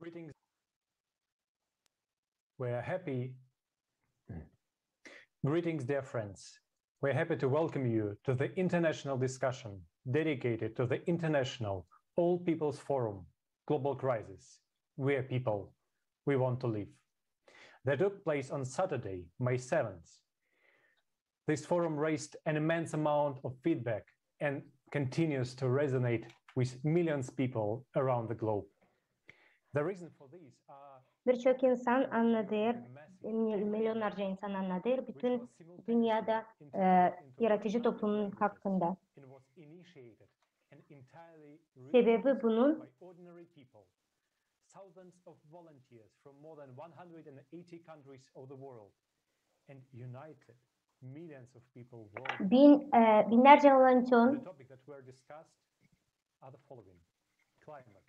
Greetings. We're happy. Greetings, dear friends. We're happy to welcome you to the international discussion dedicated to the International All People's Forum, Global Crisis, We're People, We Want to Live, that took place on Saturday, May 7th. This forum raised an immense amount of feedback and continues to resonate with millions of people around the globe. The reason for this are Birçok insan anladı, milyonlarca insan anladı, bütün dünyada yaratıcı toplumun hakkında. Sebebi bunun thousands of volunteers from more than 180 countries of the world and united millions of people worldwide. Binlerce volunteer. The topic that were discussed are the following: climate,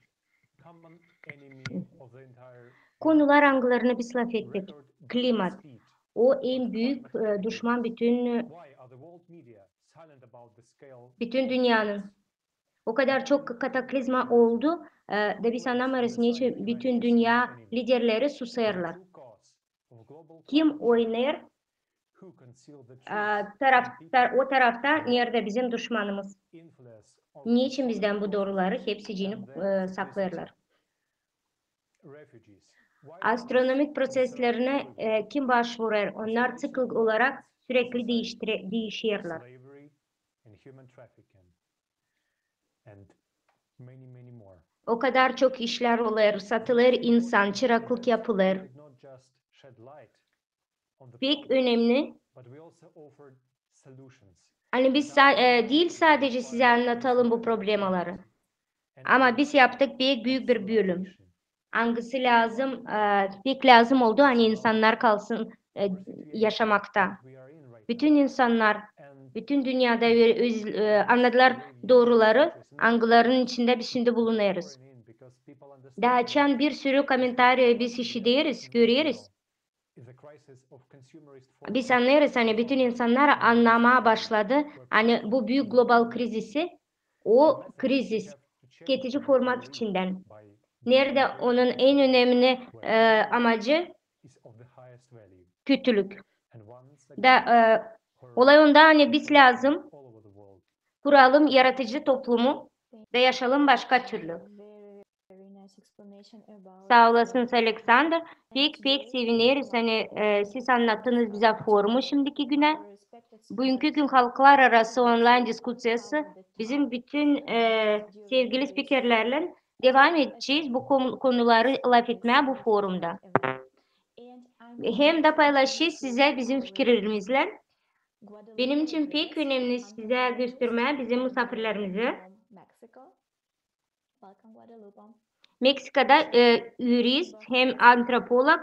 common enemy of the entire. Konular hangilerini biz laf ettik? Klimat. O en büyük düşman bütün dünyanın. O kadar çok kataklizma oldu da biz anlamarız niçin bütün dünya liderleri susarlar. Kim oynar? O tarafta nerede bizim düşmanımız? Niçin bizden bu doğruları hepsicini saklarlar? Astronomik proseslerine kim başvurur? Onlar sıklık olarak sürekli değişirler. O kadar çok işler olur, satılır, insan, çıraklık yapılır. Pek önemli. Hani biz değil sadece size anlatalım bu problemleri. Ama biz yaptık büyük bir bölüm. Hangisi lazım, pek lazım oldu hani insanlar kalsın yaşamakta. Bütün insanlar, bütün dünyada anladılar doğruları, hangilerinin içinde biz şimdi bulunuyoruz. Daha açan bir sürü komentarı biz işitiyoruz, görüyoruz. Biz anlıyoruz hani bütün insanlar anlamaya başladı. Hani bu büyük global krizisi, o krizis tüketici format içinden. Nerede onun en önemli amacı kötülük. Olay onda hani biz lazım kuralım yaratıcı toplumu ve yaşayalım başka türlü. Sağ olasınız Alexander. Pek seviniriz. Hani siz anlattınız bize forumu şimdiki güne. Bugünkü gün halklar arası online diskusyası bizim bütün sevgili spikerlerle devam edeceğiz bu konuları laf etmeye bu forumda. Hem de paylaşacağız size bizim fikirlerimizle. Benim için pek önemli size göstermeye bizim misafirlerimizi. Meksika'da jurist hem antropolog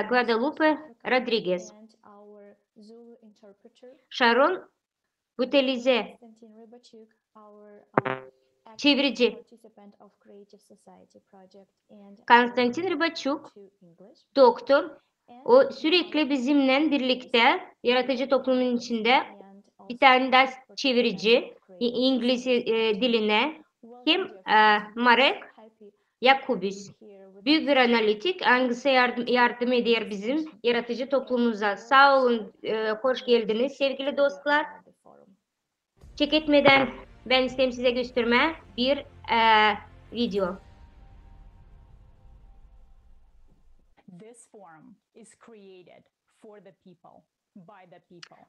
Guadalupe Rodriguez. Sharon Butelize, çevirici. Konstantin Rybachuk, doktor. O sürekli bizimle birlikte yaratıcı toplumun içinde bir tane de çevirici İngiliz diline. Hem Marek Yakubis, büyük bir analitik, hangisi yardım eder bizim yaratıcı toplumumuza. Sağ olun, hoş geldiniz sevgili dostlar. Çek etmeden ben istedim size göstermeye bir video.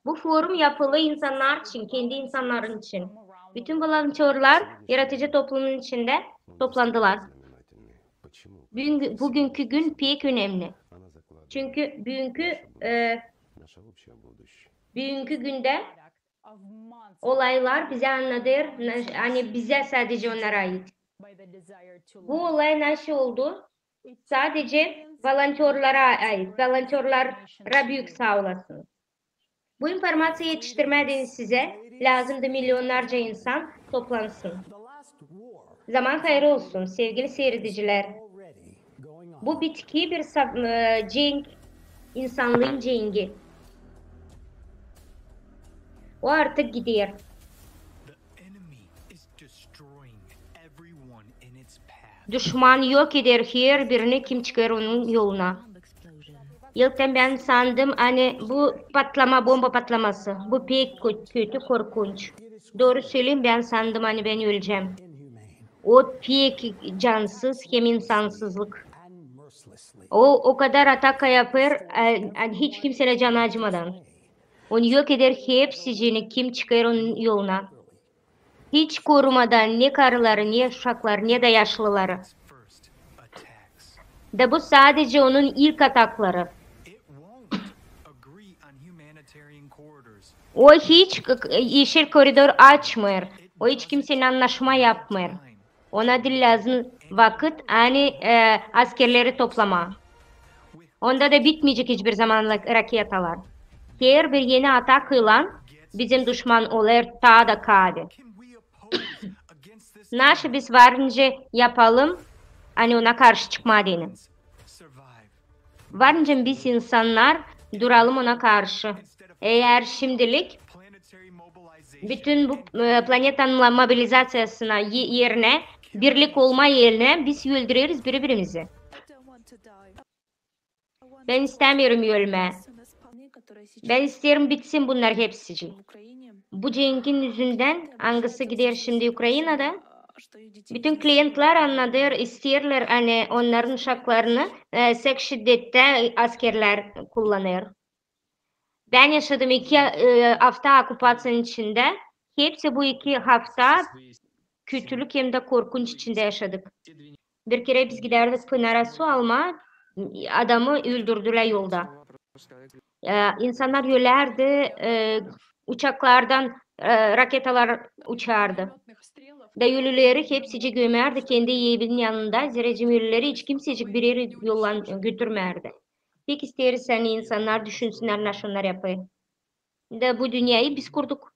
Bu forum yapılı insanlar için, kendi insanların için. Bütün volunteerlar yaratıcı toplumun içinde toplandılar. Bugünkü gün pek önemli. Çünkü bugünkü günde olaylar bize anlatır, hani bize sadece onlara ait. Bu olay nasıl oldu? Sadece volunteerlara ait. Volunteerlara büyük sağ olasın. Bu informasyayı yetiştirmeden size lazımdı milyonlarca insan toplansın. Zaman hayırlı olsun sevgili seyrediciler. Bu bitki bir cenk, insanlığın cengi. O artık gidiyor. Düşman yok eder her birini, kim çıkar onun yoluna. İlkten ben sandım hani bu patlama, bomba patlaması. Bu pek kötü, korkunç. Doğru söyleyeyim, ben sandım hani ben öleceğim. O pek cansız hem insansızlık. O kadar atak yapar, hiç kimseye can acımadan. Onu yok eder hepsini, kim çıkar onun yoluna. Hiç korumadan ne karıları, ne uşaklar, ne de yaşlıları. De bu sadece onun ilk atakları. O hiç yeşil koridor açmıyor. O hiç kimsenin anlaşma yapmıyor. Ona da lazım vakit, hani askerleri toplama. Onda da bitmeyecek hiçbir zaman raketalar. Her bir yeni atak ilan bizim düşman olur ta da kadı. Naşı biz varınca yapalım, hani ona karşı çıkmadığını. Varınca biz insanlar duralım ona karşı. Eğer şimdilik bütün bu planetanın mobilizasyasına yerine, birlik olma yerine biz öldürüyoruz birbirimizi. Ben istemiyorum ölme. Ben isterim bitsin bunlar hepsi. Bu cengin yüzünden hangisi gider şimdi Ukrayna'da? Bütün klientler anladır, isterler hani onların uşaklarını seks şiddette askerler kullanır. Ben yaşadım 2 hafta okupasyonun içinde. Hepsi bu 2 hafta kötülük hem de korkunç içinde yaşadık. Bir kere biz giderdik Pınar'a su alma, adamı öldürdüler yolda. İnsanlar yürlerdi, uçaklardan raketalar uçardı. Dayılıları hepsici gömerdi kendi evinin yanında. Ziracimülleri hiç kimsecik bir yere yollan götürmerdi. Pek isteriz hani insanlar düşünsünler, naşonlar yapayım. De bu dünyayı biz kurduk.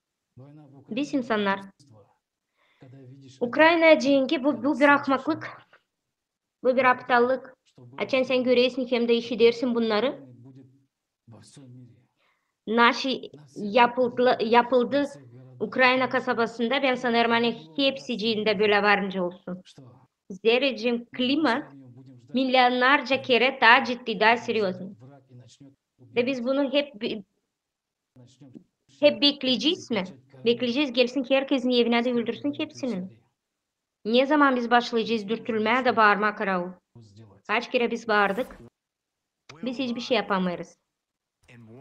Biz insanlar. Ukrayna cengi bu bir ahmaklık. Bu bir aptallık. Açan sen göresin hem de işidersin bunları. Naşı yapıldı Ukrayna kasabasında, ben sanırım hani hepsiciğinde böyle varınca olsun. Zerrecim klimat milyonlarca kere daha ciddi, daha seriyoz. Ve biz bunu hep bekleyeceğiz mi? Bekleyeceğiz gelsin ki herkesin evine de öldürsün hepsinin. Ne zaman biz başlayacağız dürtülmeye de bağırma karavu? Kaç kere biz bağırdık? Biz hiçbir şey yapamayız.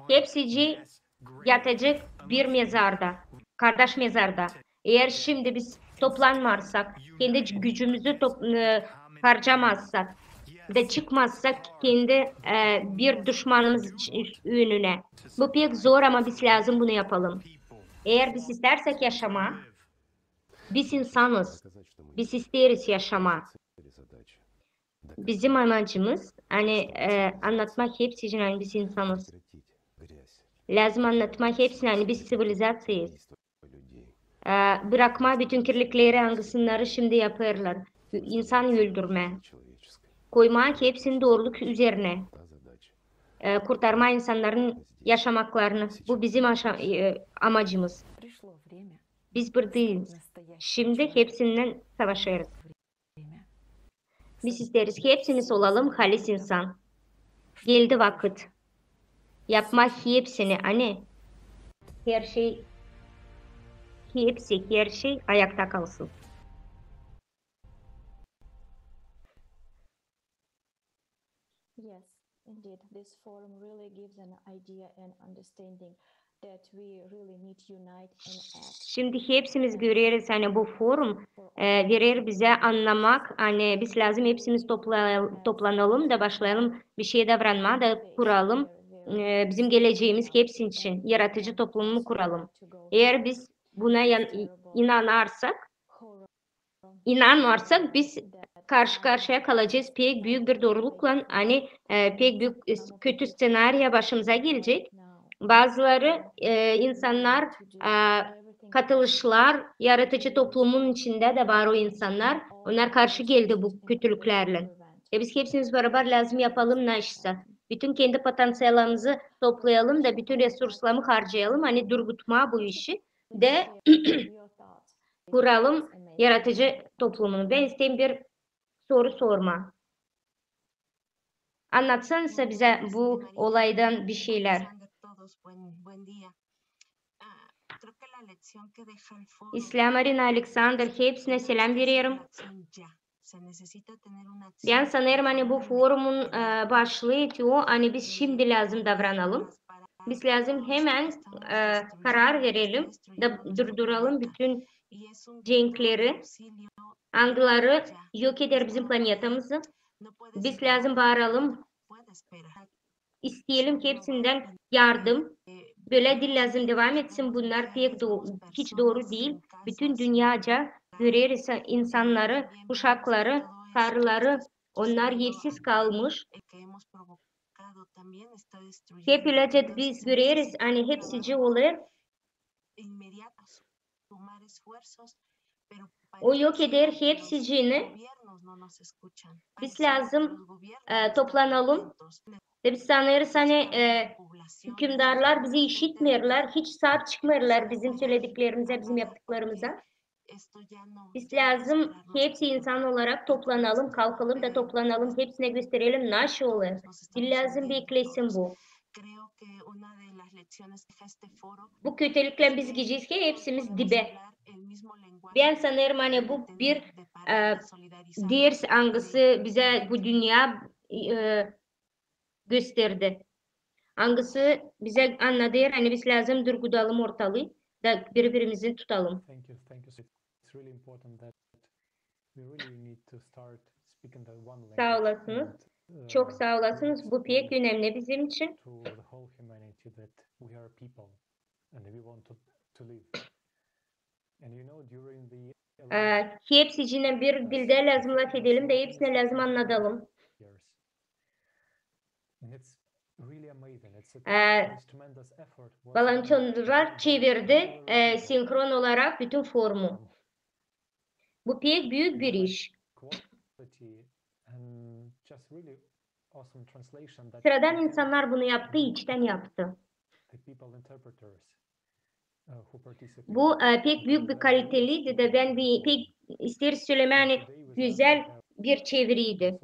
Hepsici yatacak bir mezarda, kardeş mezarda. Eğer şimdi biz toplanmazsak, kendi gücümüzü harcamazsak ve çıkmazsak kendi bir düşmanımız önüne. Bu pek zor ama biz lazım bunu yapalım. Eğer biz istersek yaşama, biz insanız. Biz isteriz yaşama. Bizim amacımız hani anlatmak hepsi için hani biz insanız. Lazım anlatmak hepsini hani biz sivilizasyayız. Bırakma bütün kirlilikleri hangisini şimdi yaparlar. İnsan öldürme. Koymak hepsini doğruluk üzerine. Kurtarma insanların yaşamaklarını. Bu bizim amacımız. Biz buradayız. Şimdi hepsinden savaşıyoruz. Biz isteriz ki hepsimiz olalım halis insan. Geldi vakit. Yapmak hepsini hani her şey ayakta kalsın. Yes, indeed, this forum really gives an idea and understanding that we really need to unite and act. Şimdi hepsimiz görüyoruz hani bu forum verir bize anlamak hani biz lazım hepsimiz toplanalım da başlayalım bir şeye davranma da kuralım. Bizim geleceğimiz hepsi için yaratıcı toplumu kuralım. Eğer biz buna inanmazsak biz karşı karşıya kalacağız pek büyük bir doğrulukla hani pek büyük kötü senaryo başımıza gelecek. Bazıları insanlar katılışlar yaratıcı toplumun içinde de var o insanlar. Onlar karşı geldi bu kötülüklerle. Biz hepsimiz beraber lazım yapalım naşsa. Bütün kendi potansiyelimizi toplayalım da bütün resurslarımı harcayalım. Hani durgutma bu işi de kuralım yaratıcı toplumunu. Ben isteyeyim bir soru sorma. Anlatsanıza bize bu olaydan bir şeyler. İslam Arina Alexander, hepsine selam veriyorum. Ben sanırım hani bu forumun başlığı diyor, hani biz şimdi lazım davranalım. Biz lazım hemen karar verelim, durduralım bütün cenkleri, angları yok eder bizim planetimizi. Biz lazım bağıralım, isteyelim ki hepsinden yardım. Böyle değil lazım devam etsin. Bunlar pek hiç doğru değil. Bütün dünyaca görüyoruz insanları, kuşakları, karıları, onlar yersiz kalmış. Hep öylece biz görüyoruz, hani hepsici olur. O yok eder hepsicini. Biz lazım toplanalım. Ve biz sanırız hani hükümdarlar bizi işitmiyorlar, hiç sahip çıkmıyorlar bizim söylediklerimize, bizim yaptıklarımıza. Biz lazım hepsi insan olarak toplanalım, kalkalım da toplanalım, hepsine gösterelim nasıl olur. Bir lazım beklesin bu. Bu kötülükle biz gideceğiz ki hepsimiz dibe. Ben sanırım hani bu bir ders angısı bize bu dünya gösterdi. Angısı bize anladı, hani biz lazım durgulalım ortalığı da birbirimizi tutalım. Thank you. It's really important that we really need to start speaking that one language. Sağ olasınız. Çok sağ olasınız. Bu pek önemli bizim için. To the whole humanity that we are people and we want to live. And you know during the Hepsicine bir dilde lazım laf edelim de hepsine lazım anlatalım. Balonçonlar çevirdi senkron olarak bütün formu. Bu pek büyük bir iş. Sıradan insanlar bunu yaptı, içten yaptı. Bu pek büyük bir kaliteliydi de ben pek ister söyleme hani güzel bir çeviriydi.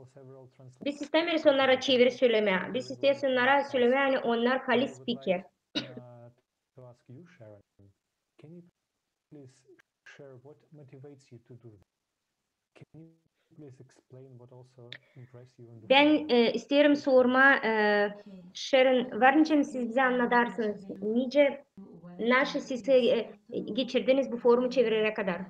Biz istemiyoruz onlara çeviri söyleme. Biz isteriz onlara söyleme hani onlar kali speaker. Ben isterim sorma Sharon, varınca siz bize anlatarsınız. Nasıl siz geçirdiniz bu forumu çevirene kadar?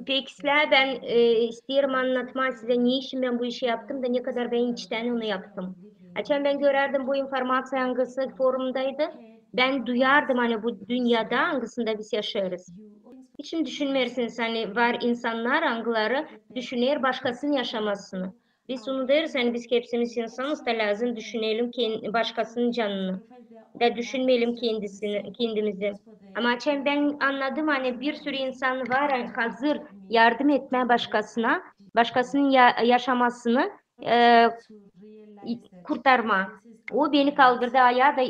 Peki ben isterim anlatma size niçin ben bu işi yaptım da ne kadar ben içten onu yaptım. Açan ben görerdim bu informasyon hangisi forumdaydı. Ben duyardım hani bu dünyada hangisinde biz yaşarız. Hiç mi düşünmezsiniz hani var insanlar hangileri düşünür başkasının yaşamasını. Biz onu deriz hani biz hepsimiz insanız da lazım düşünelim başkasının canını. Da düşünmeyelim kendimizi. Ama açan ben anladım hani bir sürü insan var hani hazır yardım etmeye başkasına, başkasının yaşamasını kurtarma. O beni kaldırdı ayağa da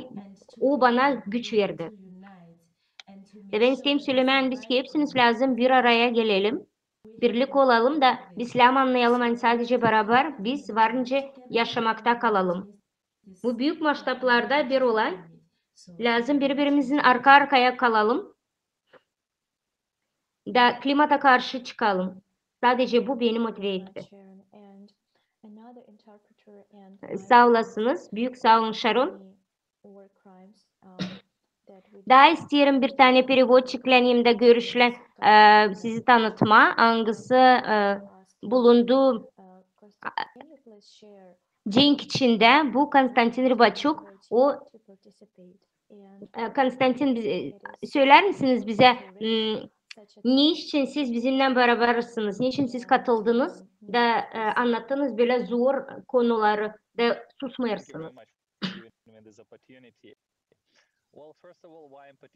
o bana güç verdi. Ben isteyeyim söylemeyen biz ki hepsiniz lazım bir araya gelelim. Birlik olalım da İslam anlayalım hani sadece beraber biz varınca yaşamakta kalalım. Bu büyük masraflarda bir olay. Lazım birbirimizin arka arkaya kalalım. Da klimata karşı çıkalım. Sadece bu beni motive etti. Sağ olasınız. Büyük sağ olun Sharon. Daha isterim bir tane perevotçikleneyim de görüşlen sizi tanıtma. Hangisi bulunduğu Cenk içinde bu Konstantin Rybachuk. O Konstantin söyler misiniz bize niçin siz bizimle berabersiniz? Niçin siz katıldınız da anlattınız böyle zor konuları da susmuyorsunuz?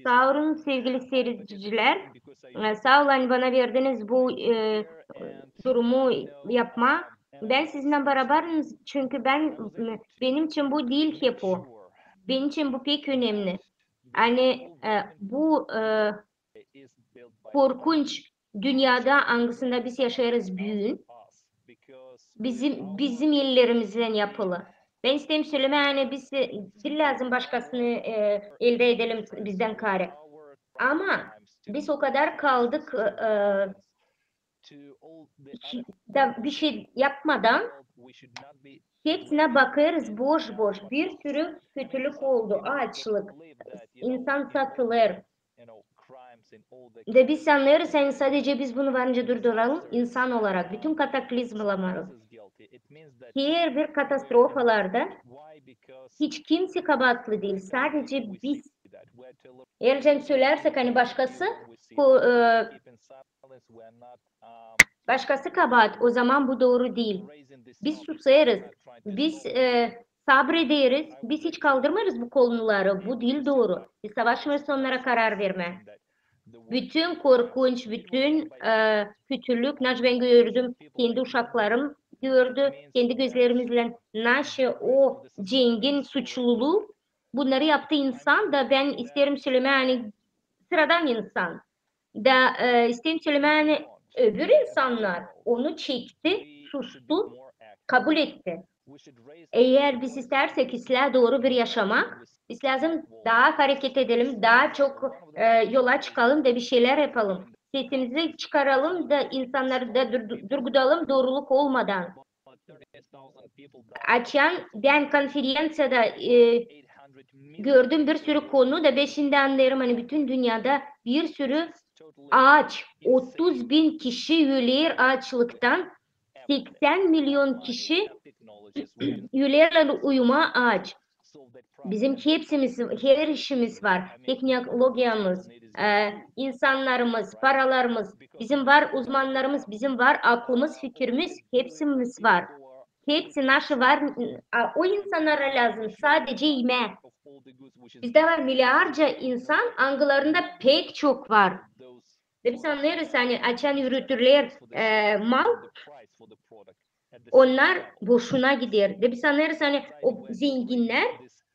Sağ olun sevgili seyirciler. Sağ olun bana verdiğiniz bu durumu yapma. Ben sizinle beraberim çünkü benim için bu değil hep o. Benim için bu pek önemli. Hani bu korkunç dünyada hangisinde biz yaşarız büyüğün. Bizim ellerimizden yapılı. Ben isteyim söyleme yani biz değil lazım başkasını elde edelim bizden kare. Ama biz o kadar kaldık da bir şey yapmadan hepsine bakarız boş boş. Bir sürü kötülük oldu, açlık, insan satılır. Ve biz anlıyoruz yani sadece biz bunu varınca durduralım insan olarak bütün kataklizmaları. Her bir katastrofalarda hiç kimse kabahatli değil. Sadece biz. Eğer söylersek hani başkası kabahat o zaman bu doğru değil. Biz susarız. Biz sabrederiz. Biz hiç kaldırmayız bu konuları. Bu değil doğru. Biz savaşmayız onlara karar verme. Bütün korkunç, bütün kötülük, ben gördüm, kendi uşaklarım gördü, kendi gözlerimizle o cengin suçluluğu bunları yaptı insan da ben isterim söyleme yani sıradan insan da isterim söyleme yani öbür insanlar onu çekti, sustu, kabul etti. Eğer biz istersek İslam'a doğru bir yaşamak, biz lazım daha hareket edelim, daha çok yola çıkalım da bir şeyler yapalım. Sesimizi çıkaralım da insanları da durgulayalım doğruluk olmadan. Ben konferansiyada gördüm bir sürü konu da ben şimdi anlarım hani bütün dünyada bir sürü ağaç, 30.000 kişi ölüyor açlıktan, 80 milyon kişi üyelerle uyuma ağaç. Bizim hepsimiz, her işimiz var. Teknolojimiz, insanlarımız, paralarımız, bizim var uzmanlarımız, bizim var aklımız, fikrimiz, hepsimiz var. Hepsi naşı var. O insanlara lazım sadece yeme. Bizde var milyarca insan, angılarında pek çok var. Ve biz anlıyoruz hani açan yürütürler mal, onlar boşuna gider. Ve biz anlıyoruz hani o zenginler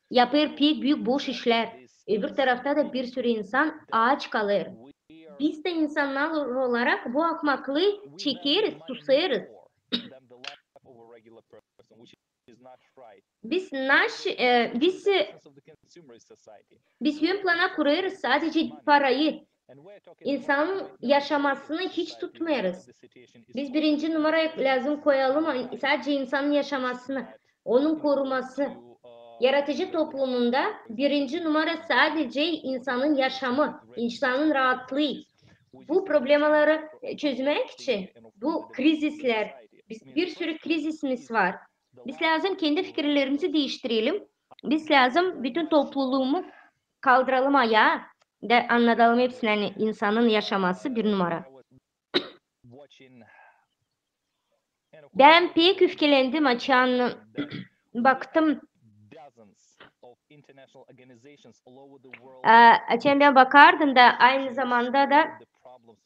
yapar pek büyük boş işler. Öbür tarafta da bir sürü insan aç kalır. Biz de insanlar olarak bu akmaklığı çekeriz, susarız. Biz ön plana kuruyoruz sadece parayı. İnsanın yaşamasını hiç tutmuyoruz. Biz birinci numaraya lazım koyalım sadece insanın yaşamasını, onun koruması. Yaratıcı toplumunda birinci numara sadece insanın yaşamı, insanın rahatlığı. Bu problemleri çözmek için bu krizisler, bir sürü krizisimiz var. Biz lazım kendi fikirlerimizi değiştirelim. Biz lazım bütün topluluğumu kaldıralım ayağa da anlatalım hepsini hani insanın yaşaması bir numara. Ben pek öfkelendim açan baktım. Açan ben bakardım da aynı zamanda da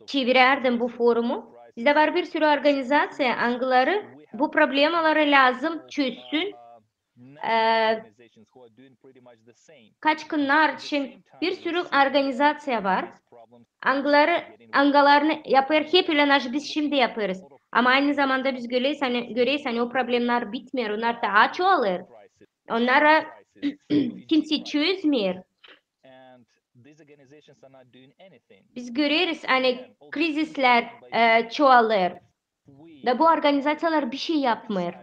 çevirerdim bu forumu. Bizde var bir sürü organizasyon angıları bu problemleri lazım çözsün. Kaç günler için bir sürü organizasyon var. Angalarını yapar hep ile biz şimdi yaparız. Ama aynı zamanda biz göreyiz hani o problemler bitmiyor. Onlar daha çoğalır. Onlara kimse çözmüyor. Biz görüyoruz hani krizisler çoğalır. Da bu organizasyonlar bir şey yapmıyor.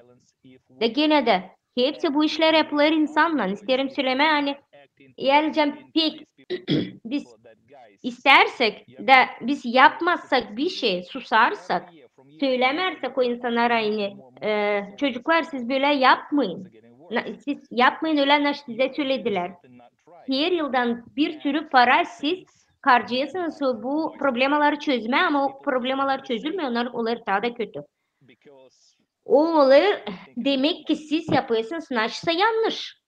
Da gene de hepsi bu işler yapılır insanla. İsterim söyleme hani eğer pek biz istersek de biz yapmazsak bir şey susarsak söylemersek o insanlara yine çocuklar siz böyle yapmayın. Siz yapmayın öyle size söylediler. Her yıldan bir sürü para siz harcayasınız bu problemaları çözme ama o problemalar çözülmüyor onlar daha da kötü. O olur demek ki siz yapıyorsunuz naşsa yanlış.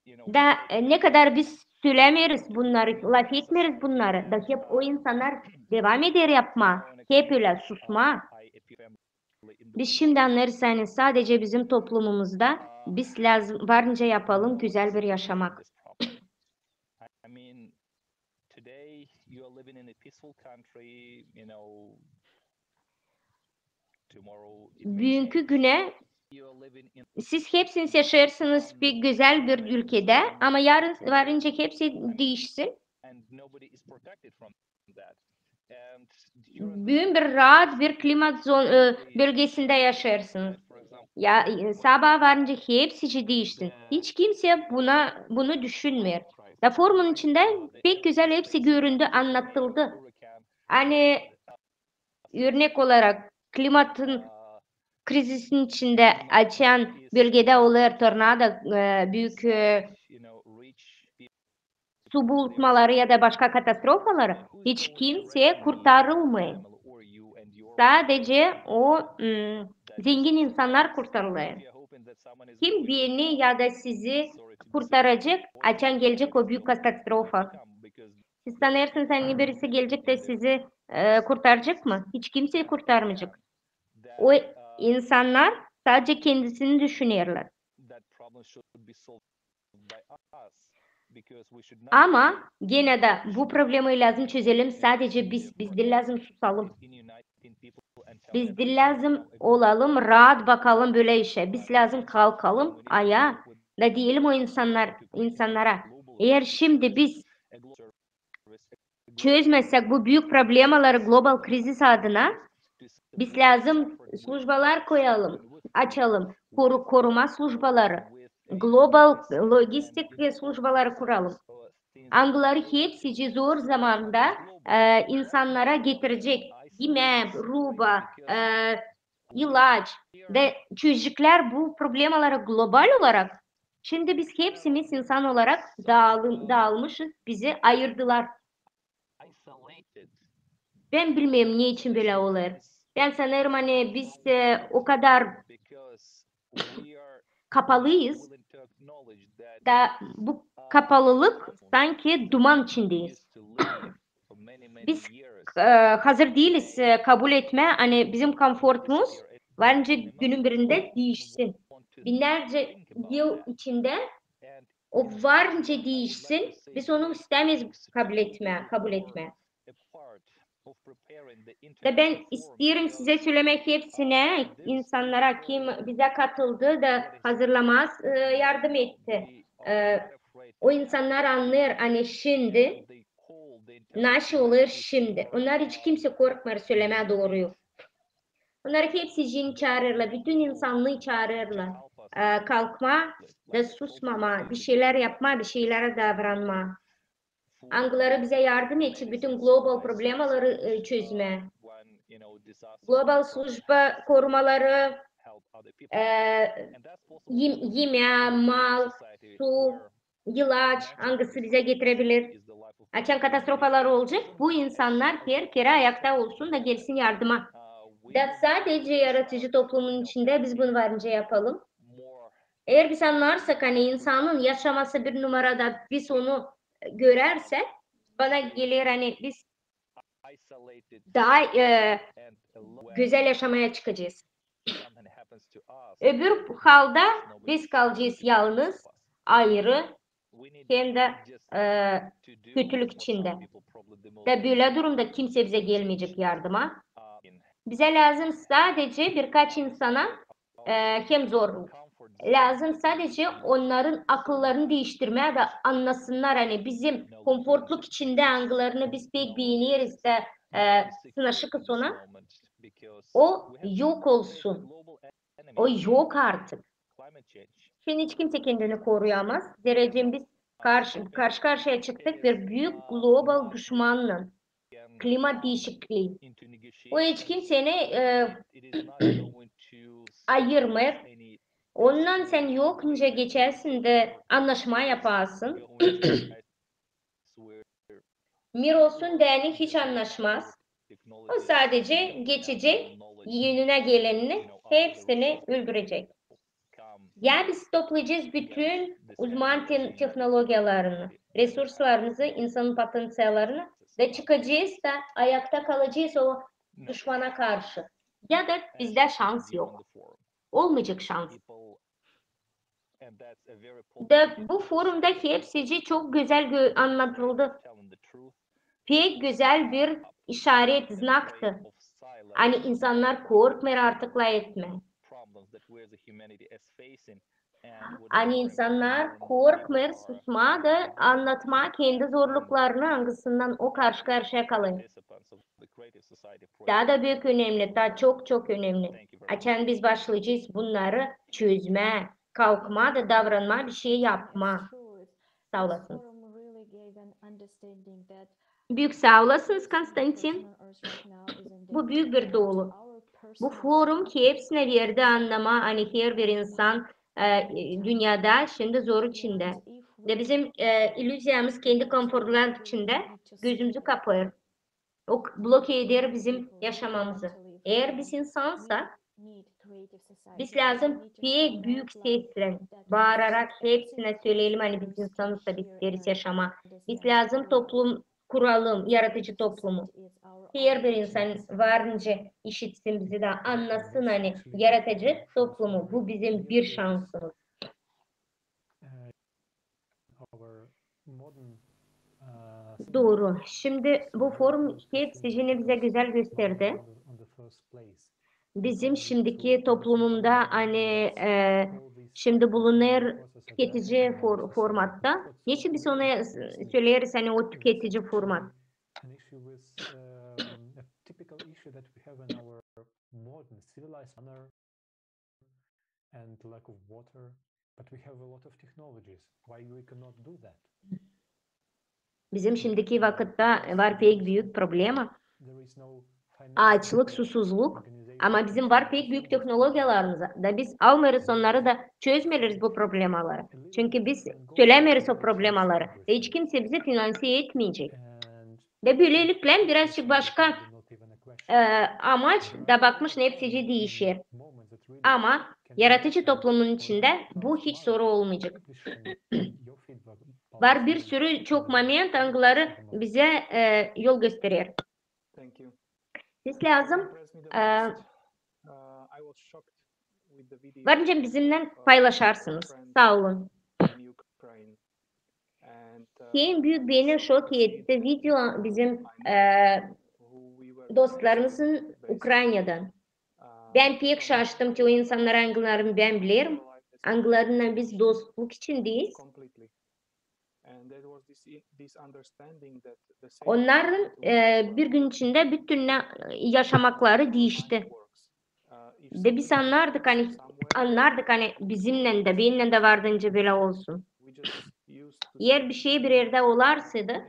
Da ne kadar biz söylemiyoruz bunları, laf etmiyoruz bunları. Da hep o insanlar devam eder yapma. Hep öyle susma. Biz şimdi anlarız yani sadece bizim toplumumuzda biz lazım varınca yapalım güzel bir yaşamak. Bugünkü güne siz hepsiniz yaşarsınız bir güzel bir ülkede ama yarın varınca hepsi değişsin. Büyük bir rahat bir klimat bölgesinde yaşarsınız. Ya sabah varınca hepsi değişsin. Hiç kimse bunu düşünmüyor. Da forumun içinde pek güzel hepsi göründü, anlatıldı. Hani örnek olarak klimatın krizin içinde açan bölgede olur tornado, büyük su bulutmaları ya da başka katastrofaları hiç kimse kurtarılmıyor. Sadece o zengin insanlar kurtarılıyor. Kim beni ya da sizi kurtaracak, açan gelecek o büyük katastrofa. Siz sanırsınız hani birisi gelecek de sizi kurtaracak mı? Hiç kimseyi kurtarmayacak. O insanlar sadece kendisini düşünüyorlar. Ama gene de bu problemi lazım çözelim. Sadece biz de lazım susalım. Biz de lazım olalım, rahat bakalım böyle işe. Biz lazım kalkalım ayağa da diyelim o insanlara. Eğer şimdi biz çözmezsek bu büyük problemaları global kriz adına biz lazım slujbalar koyalım, açalım, koruma slujbaları, global lojistik slujbaları kuralım. Angları hepsi zor zamanda insanlara getirecek yemek, ruba, ilaç ve çocuklar bu problemaları global olarak. Şimdi biz hepsimiz insan olarak dağılmışız, bizi ayırdılar. Ben bilmiyorum niye için böyle olur. Ben sanırım hani biz o kadar kapalıyız da bu kapalılık sanki duman içindeyiz. Biz hazır değiliz kabul etme hani bizim komfortumuz varınca günün birinde değişsin. Binlerce yıl içinde o varınca değişsin. Biz onu istemeyiz kabul etme. Ve ben istiyorum size söylemek hepsine, insanlara kim bize katıldı da hazırlamaz yardım etti. O insanlar anlar hani şimdi nasıl olur şimdi. Onlar hiç kimse korkmıyor söylemeye doğruyu. Onlar hepsi cin çağırırlar, bütün insanlığı çağırırlar. Kalkma da susmama, bir şeyler yapma, bir şeylere davranma. Angları bize yardım etti bütün global problemaları çözme. Global slujba korumaları, yemeğe, mal, su, ilaç hangisi bize getirebilir? Açan katastrofalar olacak. Bu insanlar her kere ayakta olsun da gelsin yardıma. Da sadece yaratıcı toplumun içinde biz bunu varınca yapalım. Eğer biz anlarsak hani insanın yaşaması bir numarada biz onu görersek bana gelir hani biz daha güzel yaşamaya çıkacağız. Öbür halde biz kalacağız yalnız, ayrı, hem de kötülük içinde. Ve böyle durumda kimse bize gelmeyecek yardıma. Bize lazım sadece birkaç insana hem zor. Lazım sadece onların akıllarını değiştirmeye ve anlasınlar hani bizim konfortluk içinde angılarını biz pek beğeniyoruz da sınaşık sonra o yok olsun. O yok artık. Şimdi hiç kimse kendini koruyamaz. Derecem biz karşı karşıya çıktık bir büyük global düşmanla. Klima değişikliği. O hiç kimseni ayırmıyor. Ondan sen yokunca geçersin de anlaşma yaparsın. Mir olsun deni hiç anlaşmaz. O sadece geçecek, yönüne gelenini hepsini öldürecek. Ya biz toplayacağız bütün uzman teknolojilerini, resurslarımızı, insanın potansiyellerini ve çıkacağız da ayakta kalacağız o düşmana karşı. Ya da bizde şans yok. Olmayacak şans. De bu forumda hepsi çok güzel anlatıldı. pek güzel bir işaret, znaktı. Hani insanlar korkmuyor artıkla etme. Hani insanlar korkmuyor, susma da anlatma kendi zorluklarını hangisinden o karşı karşıya kalıyor. Daha da büyük önemli, daha çok çok önemli. Açan biz başlayacağız bunları çözme, kalkma da davranma, bir şey yapma. Sağ olasınız. Büyük sağ olasınız Konstantin. Bu büyük bir doğru. Bu forum ki hepsine verdi anlama, hani her bir insan dünyada şimdi zor içinde. Ve bizim illüzyamız kendi konforlar içinde gözümüzü kapıyor. O bloke eder bizim yaşamamızı. Eğer biz insansak biz lazım pek büyük sesle bağırarak hepsine söyleyelim hani biz insanız da biz deriz yaşama. Biz lazım toplum kuralım, yaratıcı toplumu. Her bir insan varınca işitsin bizi de anlasın hani yaratıcı toplumu. Bu bizim bir şansımız. Doğru. Şimdi bu forum hepsini bize güzel gösterdi. Bizim şimdiki toplumunda hani şimdi bulunur tüketici formatta. Niçin biz ona söyleriz hani o tüketici format? Bizim şimdiki vakitte var pek büyük problema. Açlık, susuzluk. Ama bizim var pek büyük teknolojilerimiz da biz almıyoruz onları da çözmeliyiz bu problemaları. Çünkü biz söylemiyoruz o problemaları. Ve hiç kimse bizi finanse etmeyecek. Ve böylelikle birazcık başka amaç da bakmış nefsici değişir. Ama yaratıcı toplumun içinde bu hiç soru olmayacak. Var bir sürü çok moment angıları bize yol gösterir. Siz lazım varınca bizimle paylaşarsınız. Sağ olun. En büyük beni şok etti video bizim dostlarımızın Ukrayna'dan. Ben pek şaştım ki o insanlar angılarını ben bilirim. Angılarından biz dostluk içindeyiz. Onların bir gün içinde bütün yaşamakları değişti. Ve biz anlardık hani bizimle de benimle de vardınca böyle olsun. Eğer bir şey bir yerde olarsaydı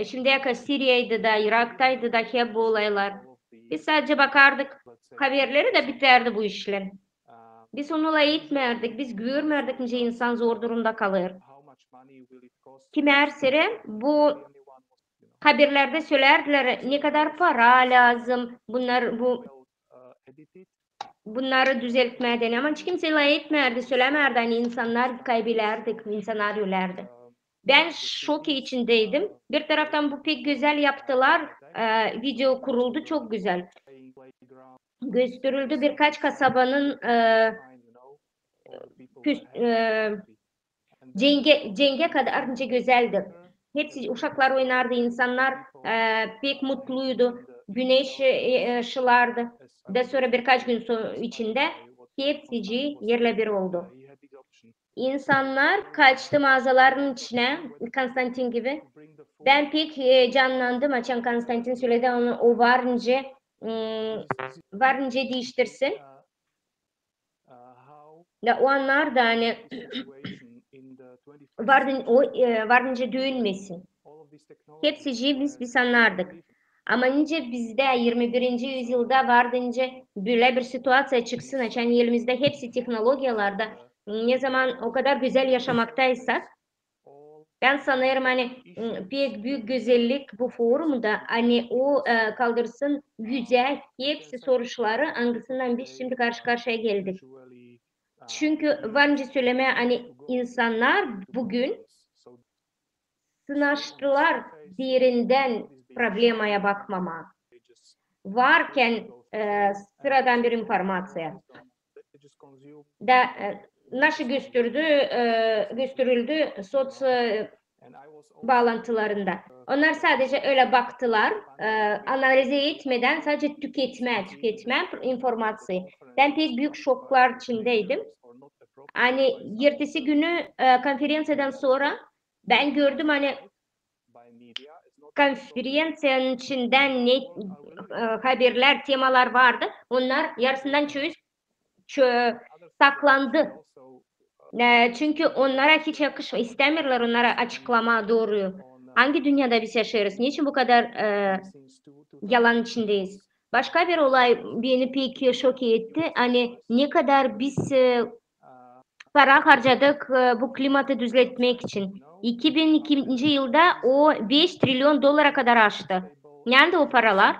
şimdiye kadar Suriye'de de Irak'taydı da hep bu olaylar. Biz sadece bakardık haberleri de biterdi bu işler. Biz onunla eğitmerdik, biz görmerdik nice insan zor durumda kalır. Kimersere bu haberlerde söylerdiler ne kadar para lazım bunları düzeltmeden ama hiç kimse etmerdi, söylemerdi hani insanlar kaybederdik, insanlar ölerdi. Ben şok içindeydim. Bir taraftan bu pek güzel yaptılar. Video kuruldu çok güzel. Gösterildi birkaç kasabanın cenge kadar önce güzeldi. Hepsi uşaklar oynardı, insanlar pek mutluydu. Güneş ışılardı. Daha sonra birkaç gün içinde hepsi yerle bir oldu. İnsanlar kaçtı mağazaların içine, Konstantin gibi. Ben pek canlandım, açan Konstantin söyledi, o varınca değiştirsin. Ya o anlar da hani varınca dönmesin. Hepsi biz anlardık. Ama nice bizde 21. yüzyılda vardınca böyle bir situasyon çıksın açan elimizde hepsi teknolojiyalarda ne zaman o kadar güzel yaşamaktaysak ben sanırım hani pek büyük güzellik bu forumda hani o kaldırsın güzel hepsi soruları hangisinden biz şimdi karşı karşıya geldik. Çünkü varınca söyleme hani insanlar bugün sınaştılar derinden problemaya bakmama. Varken sıradan bir informasyon. Da nasıl gösterildi bağlantılarında. Onlar sadece öyle baktılar, analize etmeden sadece tüketme informasyon. Ben pek büyük şoklar içindeydim. Hani ertesi günü konferansiyadan sonra ben gördüm hani konferansiyanın içinden ne haberler, temalar vardı. Onlar yarısından saklandı. Çünkü onlara hiç istemiyorlar onlara açıklama doğruyu. Hangi dünyada biz yaşıyoruz? Niçin bu kadar yalan içindeyiz? Başka bir olay beni pek şok etti. Hani ne kadar biz para harcadık bu klimatı düzeltmek için. 2002 yılda o 5 trilyon dolara kadar aştı. Nerede o paralar?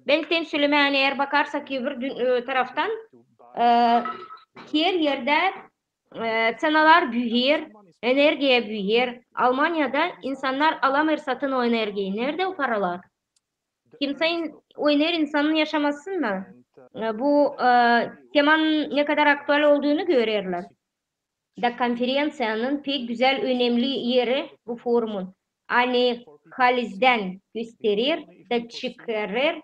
Belki söylemeye hani eğer bakarsak öbür taraftan her yerde senalar büyür, enerjiye büyür. Almanya'da insanlar alamıyor satın o enerjiyi. Nerede o paralar? Kimse oynar insanın yaşamasın mı? Bu temanın ne kadar aktüel olduğunu görüyorlar. Da konferansiyanın pek güzel önemli yeri bu forumun. Hani halizden gösterir da çıkarır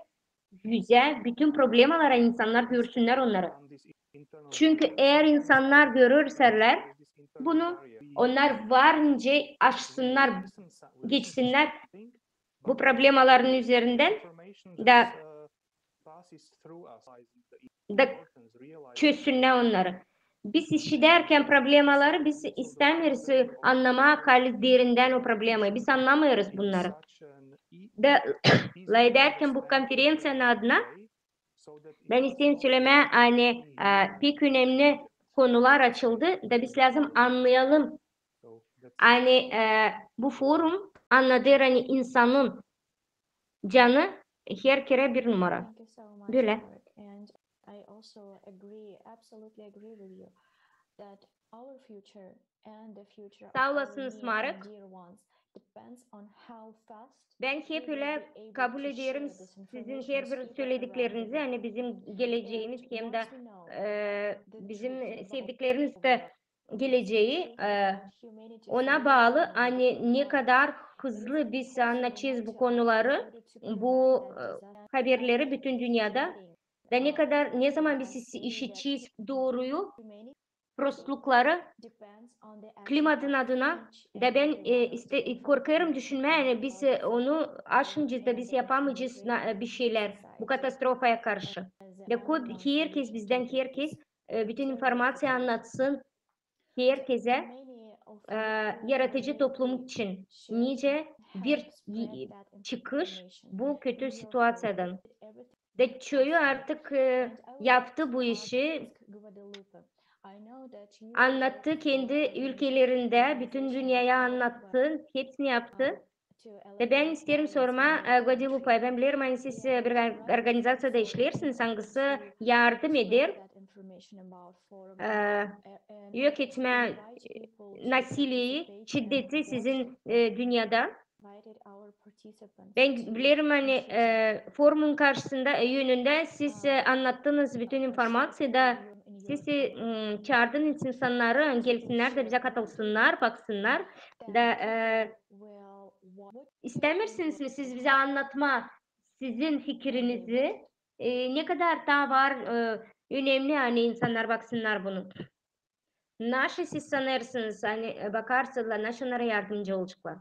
yüze bütün problemalara insanlar görsünler onları. Çünkü eğer insanlar görürseler bunu onlar varınca aşsınlar, geçsinler bu problemaların üzerinden da çözsünler onları. Biz işi derken problemaları biz istemiyoruz anlamak derinden o problemi. Biz anlamıyoruz bunları. Da derken bu konferansiyanın adına ben istedim söylemeye hani pek önemli konular açıldı da biz lazım anlayalım. Hani bu forum anladır hani insanın canı her kere bir numara. Böyle. I also absolutely agree with you that our future and the future Sağ of olasınız our Marek. dear ones depends on how fast Ben hep öyle kabul ediyorum sizin her bir söylediklerinizi. Hani bizim geleceğimiz hem de bizim sevdikleriniz de geleceği ona bağlı. Hani ne kadar hızlı biz anlatacağız bu konuları, bu haberleri bütün dünyada. Da ne zaman biz işiteceğiz doğruyu, prostlukları, klimatın adına da ben korkarım düşünmeye yani biz onu aşınca da biz yapamayacağız bir şeyler bu katastrofaya karşı. Herkes bizden herkes bütün informasyon anlatsın herkese yaratıcı toplum için nice bir çıkış bu kötü situasyondan. De çoğu artık yaptı bu işi. Anlattı kendi ülkelerinde, bütün dünyaya anlattı, hepsini yaptı. Ve ben isterim sorma, Guadalupe, ben bilirim hani siz bir organizasyada işlersiniz, hangisi yardım eder, yok etme nasiliyi, şiddeti sizin dünyada. Ben bilirim hani forumun karşısında yönünde siz anlattınız bütün informasyonu da siz çağırdınız insanları gelsinler de bize katılsınlar, baksınlar da istemirsiniz mi siz bize anlatma sizin fikrinizi ne kadar daha var önemli hani insanlar baksınlar bunu. Nasıl siz sanırsınız hani bakarsınlar nasıl yardımcı olacaklar.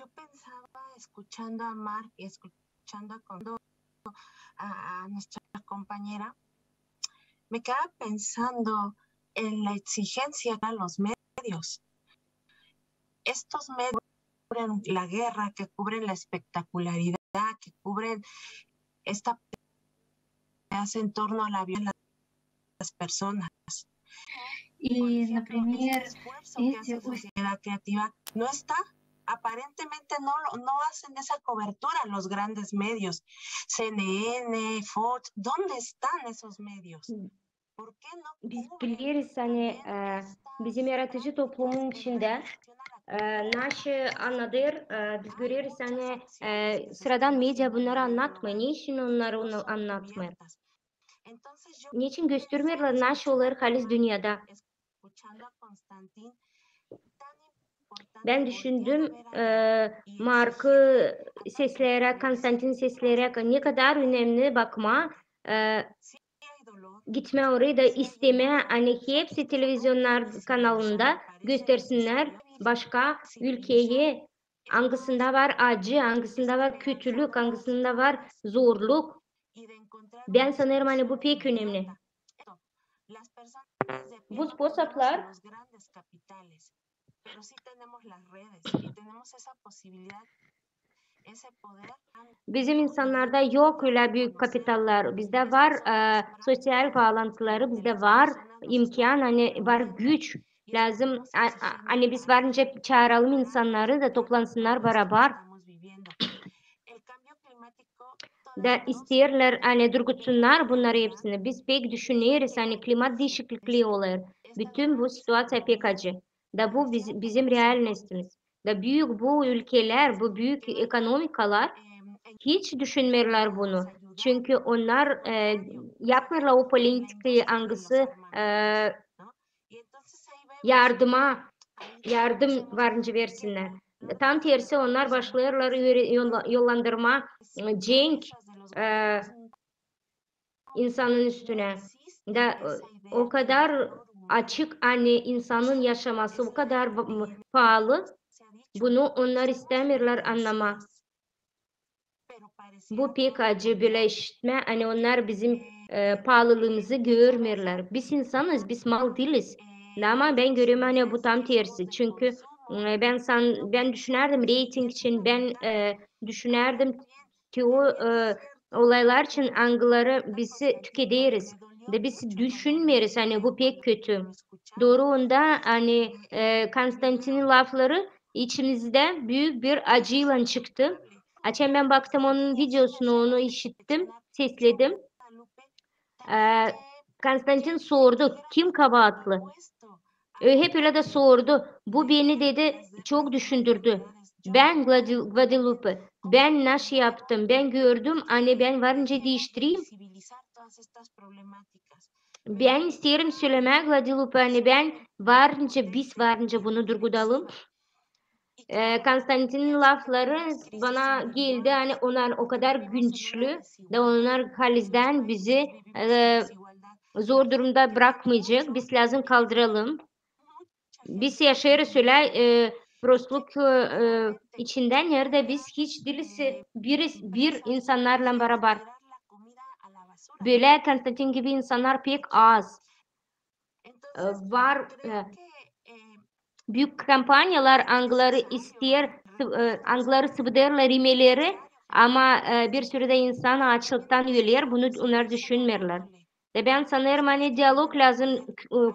Yo pensaba, escuchando a Mark y escuchando a nuestra compañera, me quedaba pensando en la exigencia a los medios. Estos medios que cubren la guerra, que cubren la espectacularidad, que cubren esta que hace en torno a la violencia de las personas. Y Por ejemplo, например, este esfuerzo que hace Sociedad Creativa no está. Aparentemente no hacen esa cobertura los grandes medios. CNN, Fox, ¿dónde están esos medios? Biz biliriz hani bizim yaratıcı toplumun içinde naşı anladır, biz görüyoruz hani sıradan medya bunları anlatmıyor. Niçin onları onu anlatmıyor? Niçin göstermiyorlar naşı olur halis dünyada? Ben düşündüm Mark'ı sesleyerek, Konstantin sesleyerek ne kadar önemli bakma. Gitme orayı da isteme. Hani hepsi televizyonlar kanalında göstersinler. Başka ülkeyi hangisinde var acı, hangisinde var kötülük, hangisinde var zorluk. Ben sanırım hani bu pek önemli. Bu sponsoplar bizim insanlarda yok öyle büyük kapitallar. Bizde var sosyal bağlantıları, bizde var imkan, hani var güç. Lazım hani biz varınca çağıralım insanları da toplansınlar beraber. Da isterler hani durgutsunlar bunları hepsini. Biz pek düşünüyoruz hani klimat değişikliği olur. Bütün bu situasyon pek acı. Da bu bizim real neslimiz. Da büyük bu ülkeler, bu büyük ekonomikalar hiç düşünmüyorlar bunu. Çünkü onlar yapmıyorlar o politikayı hangisi yardım varınca versinler. Tam tersi onlar başlıyorlar yollandırma cenk insanın üstüne. Da o kadar açık hani insanın yaşaması o kadar pahalı. Bunu onlar istemiyorlar anlama. Bu pek acı birleşme. Hani onlar bizim pahalılığımızı görmüyorlar. Biz insanız, biz mal değiliz. Ama ben görüyorum hani bu tam tersi. Çünkü ben düşünerdim reyting için, ben düşünerdim ki o olaylar için angıları biz tüketiyoruz. De biz düşünmüyoruz hani bu pek kötü. Doğru onda hani Konstantin'in lafları içimizde büyük bir acıyla çıktı. Açen ben baktım onun videosunu, onu işittim, sesledim. Konstantin sordu, kim kabahatlı? Hep öyle de sordu. Bu beni dedi çok düşündürdü. Ben Guadalupe, ben nasıl yaptım, ben gördüm, hani ben varınca değiştireyim. Ben isterim söylemek Guadalupe, hani ben varınca, biz varınca bunu durgulayalım. Konstantin'in lafları bana geldi hani onlar o kadar güçlü de onlar halizden bizi zor durumda bırakmayacak. Biz lazım kaldıralım. Biz yaşarız öyle prostluk içinden yerde biz hiç değiliz bir insanlarla beraber. Böyle Konstantin gibi insanlar pek az. Var büyük kampanyalar Angları ister, Angları sıvıdırlar imeleri ama bir sürü de insan açlıktan ölüyor. Bunu onlar düşünmüyorlar. Ve ben sanırım hani diyalog lazım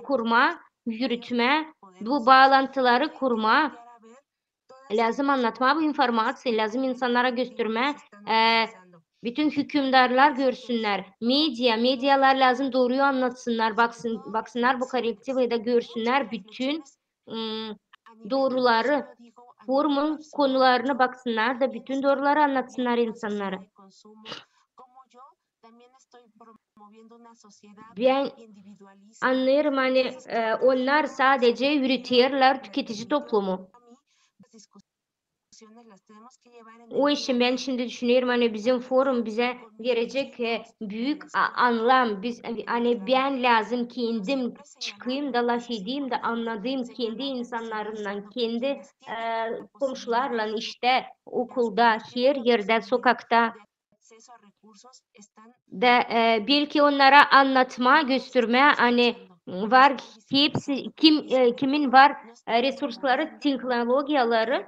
kurma, yürütme, bu bağlantıları kurma, lazım anlatma bu informasyon, lazım insanlara gösterme, bütün hükümdarlar görsünler, medyalar lazım doğruyu anlatsınlar, baksınlar bu kolektifi de görsünler, bütün doğruları, forumun konularına baksınlar da bütün doğruları anlatsınlar insanlara. Ben anlıyorum hani onlar sadece üretiyorlar tüketici toplumu. O için ben şimdi düşünüyorum hani bizim forum bize verecek büyük anlam. Biz hani ben lazım kendim çıkayım da laf edeyim de anladığım kendi insanlarımla, kendi komşularla işte okulda, her yerde, sokakta da belki onlara anlatma, gösterme hani var hepsi kimin var resursları, teknolojileri.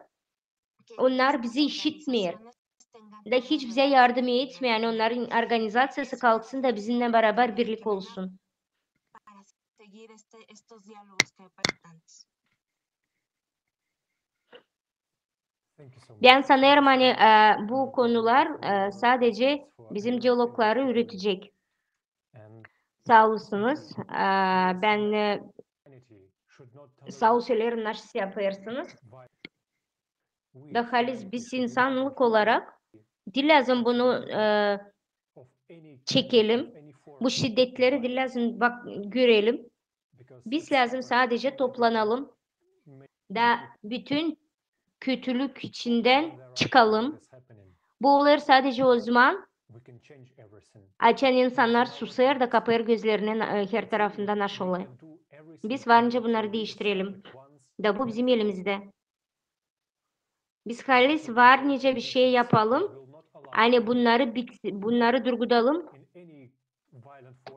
Onlar bizi işitmiyor. Da hiç bize yardım etmiyor. Yani onların organizasyası kalksın da bizimle beraber birlik olsun. Ben sanırım hani bu konular sadece bizim diyalogları üretecek. Sağ olasınız. Ben sağ söylerim nasıl yaparsınız. Daha biz insanlık olarak lazım bunu çekelim. Bu şiddetleri lazım bak görelim. Biz lazım sadece toplanalım da bütün kötülük içinden çıkalım. Bu olur sadece o zaman açan insanlar susar da kapar gözlerinin her tarafından aşağıya. Biz varınca bunları değiştirelim. Da bu bizim elimizde. Biz halis varınca bir şey yapalım. Hani bunları durgulayalım.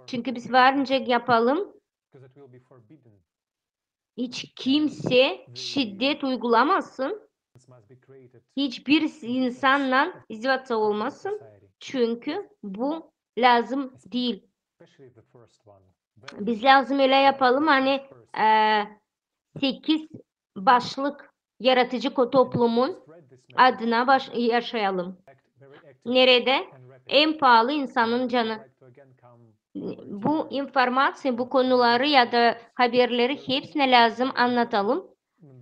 Çünkü biz varınca yapalım. Hiç kimse şiddet uygulamasın. Hiçbir insanla izdivaç olmasın. Çünkü bu lazım değil. Biz lazım öyle yapalım. Hani 8 başlık yaratıcı toplumun adına yaşayalım. Nerede? En pahalı insanın canı. Bu informasyon, bu konuları ya da haberleri hepsine lazım anlatalım.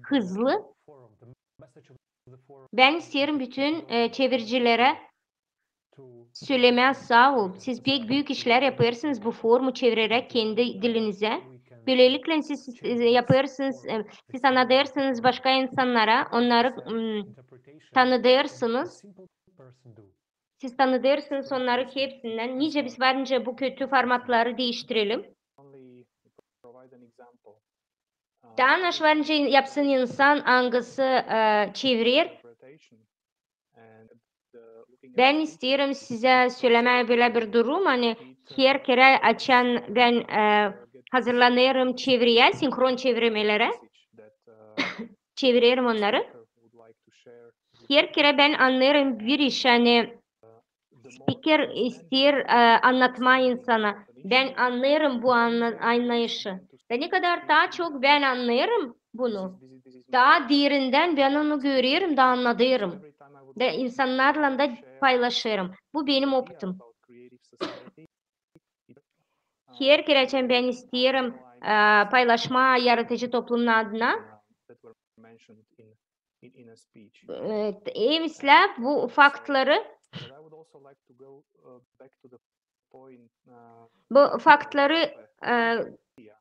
Hızlı. Ben isterim bütün çeviricilere söylemeye sağ ol. Siz pek büyük işler yaparsınız bu formu çevirerek kendi dilinize. Böylelikle siz yaparsınız, siz anlatırsınız başka insanlara, onları tanıtırsınız. Siz tanıtırsınız onları hepsinden. Nice biz varınca bu kötü formatları değiştirelim. Daha naş varınca yapsın insan hangisi çevirir. Ben isterim size söylemeye böyle bir durum. Hani her kere açan ben hazırlanırım çeviriye, sinkron çevirmelere. Çeviririm onları. Her kere ben anlarım bir iş. Hani speaker ister anlatma insana. Ben anlarım bu anlayışı. Ve ne kadar daha çok ben anlarım bunu. Daha derinden ben onu görüyorum, daha anlarım. Ve insanlarla da paylaşırım. Bu benim optum. Her kere ben isterim paylaşma yaratıcı toplumun adına. Mesela bu faktları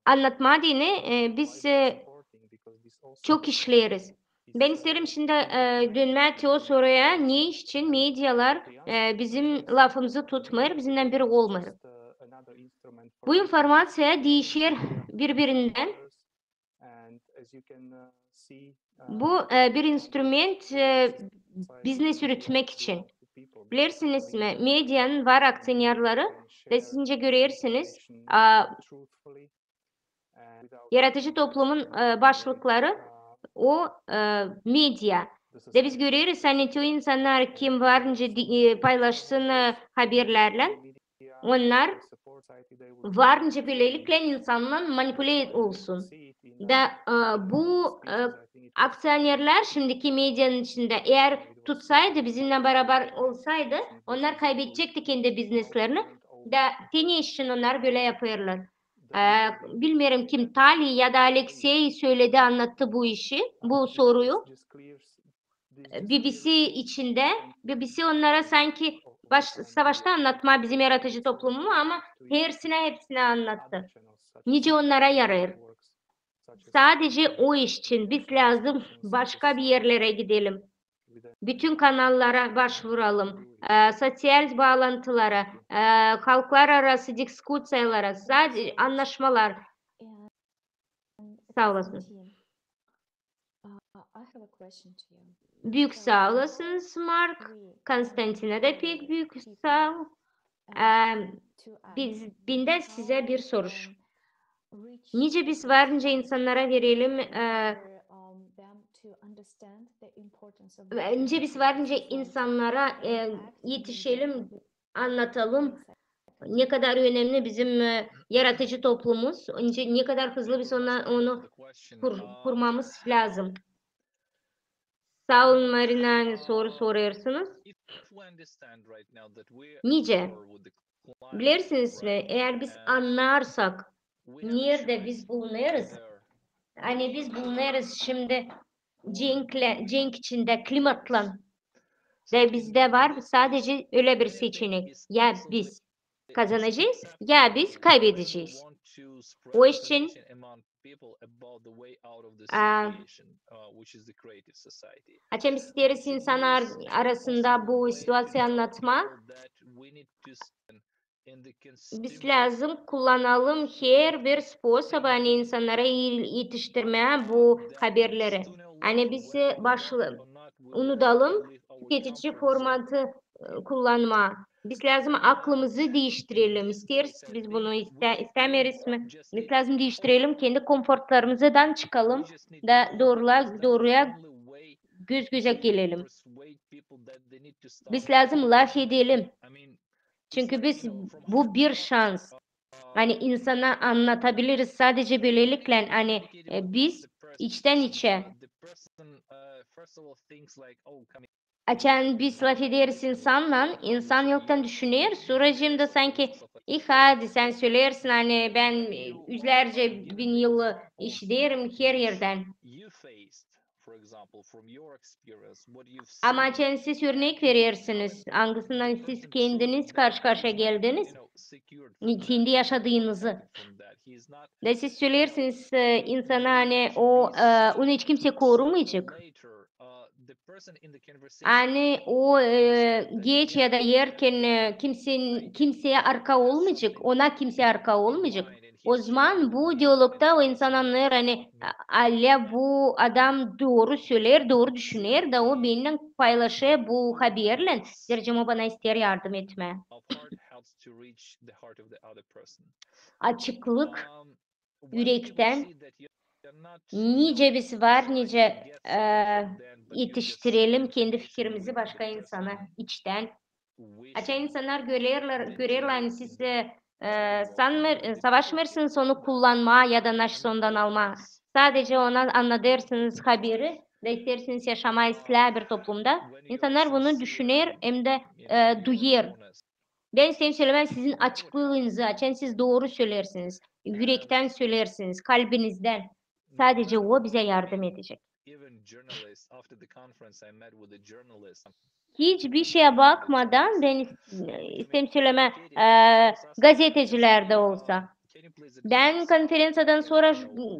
anlatma dini biz çok işleriz. Ben isterim şimdi dönmek o soruya ne için medyalar bizim lafımızı tutmuyor, bizimle biri olmuyor. Bu informasya değişir birbirinden. Bu bir instrument business yürütmek için. Bilirsiniz mi? Medyanın var aksiyonları ve sizince görürsünüz yaratıcı toplumun başlıkları o medya. Ve biz görüyoruz hani o insanlar kim varınca paylaşsın haberlerle onlar varınca böylelikle insanla manipüle olsun. Da bu aksiyonerler şimdiki medyanın içinde eğer tutsaydı bizimle beraber olsaydı onlar kaybedecekti kendi bizneslerini. Da teni için onlar böyle yapıyorlar. Bilmiyorum kim Tali ya da Alexey söyledi anlattı bu işi, bu soruyu. BBC içinde, BBC onlara sanki savaşta anlatma bizim yaratıcı toplumu ama hepsine anlattı. Nice onlara yarar. Sadece o iş için biz lazım başka bir yerlere gidelim. Bütün kanallara başvuralım. Sosyal bağlantılara, halklar arası diskusyalara, sadece anlaşmalar. Sağ olasınız. Büyük sağ olasınız Mark. Konstantin'e de pek büyük sağ ol. Binde size bir soru. Nice biz varınca insanlara verelim önce biz varınca insanlara yetişelim, anlatalım ne kadar önemli bizim yaratıcı toplumumuz. Önce ne kadar hızlı biz onu kurmamız lazım. Sağ olun Marina, soru soruyorsunuz. Nice? Bilirsiniz mi? Eğer biz anlarsak nerede biz bulunuyoruz? Hani biz bulunuyoruz şimdi Cenk içinde klimatla. Ve bizde var sadece öyle bir seçenek. Ya biz kazanacağız ya biz kaybedeceğiz. O için açım isteriz insanlar arasında bu situasyonu anlatma. Biz lazım kullanalım her bir spor hani insanlara yetiştirmeye bu haberleri. Hani biz unutalım tüketici formatı kullanma. Biz lazım aklımızı değiştirelim. İsteriz biz bunu istemeriz mi? Biz lazım değiştirelim. Kendi konforlarımızdan çıkalım da doğruya göz göze gelelim. Biz lazım laf edelim. Çünkü biz bu bir şans. Hani insana anlatabiliriz sadece böylelikle hani biz içten içe açan biz laf ederiz insanla insan yoktan düşünüyor. Sonracığımda sanki hadi sen söylersin hani ben yüzlerce bin yılı işlerim her yerden. Ama açan siz örnek verirsiniz. Hangisından siz kendiniz karşı karşıya geldiniz. Kendi yaşadığınızı. Ve siz söylersiniz insana hani onu hiç kimse korumayacak. Hani o geç ya da yerken kimseye arka olmayacak. Ona kimse arka olmayacak. O zaman bu diyalogda o insan anlar hani Allah bu adam doğru söyler, doğru düşünür da o benimle paylaşır bu haberle. Derceme bana ister yardım etme. Açıklık yürekten nice birisi var, nice yetiştirelim kendi fikrimizi başka insana içten. Açan insanlar görürler hani siz savaşmırsınız onu kullanma ya da naş sondan alma. Sadece ona anlatırsınız haberi ve isterseniz yaşamayı ister bir toplumda. İnsanlar bunu düşünür hem de duyar. Ben size söylemem sizin açıklığınızı açan siz doğru söylersiniz. Yürekten söylersiniz, kalbinizden. Sadece o bize yardım edecek. Hiçbir şeye bakmadan ben istem söyleme gazetecilerde olsa. Ben konferansadan sonra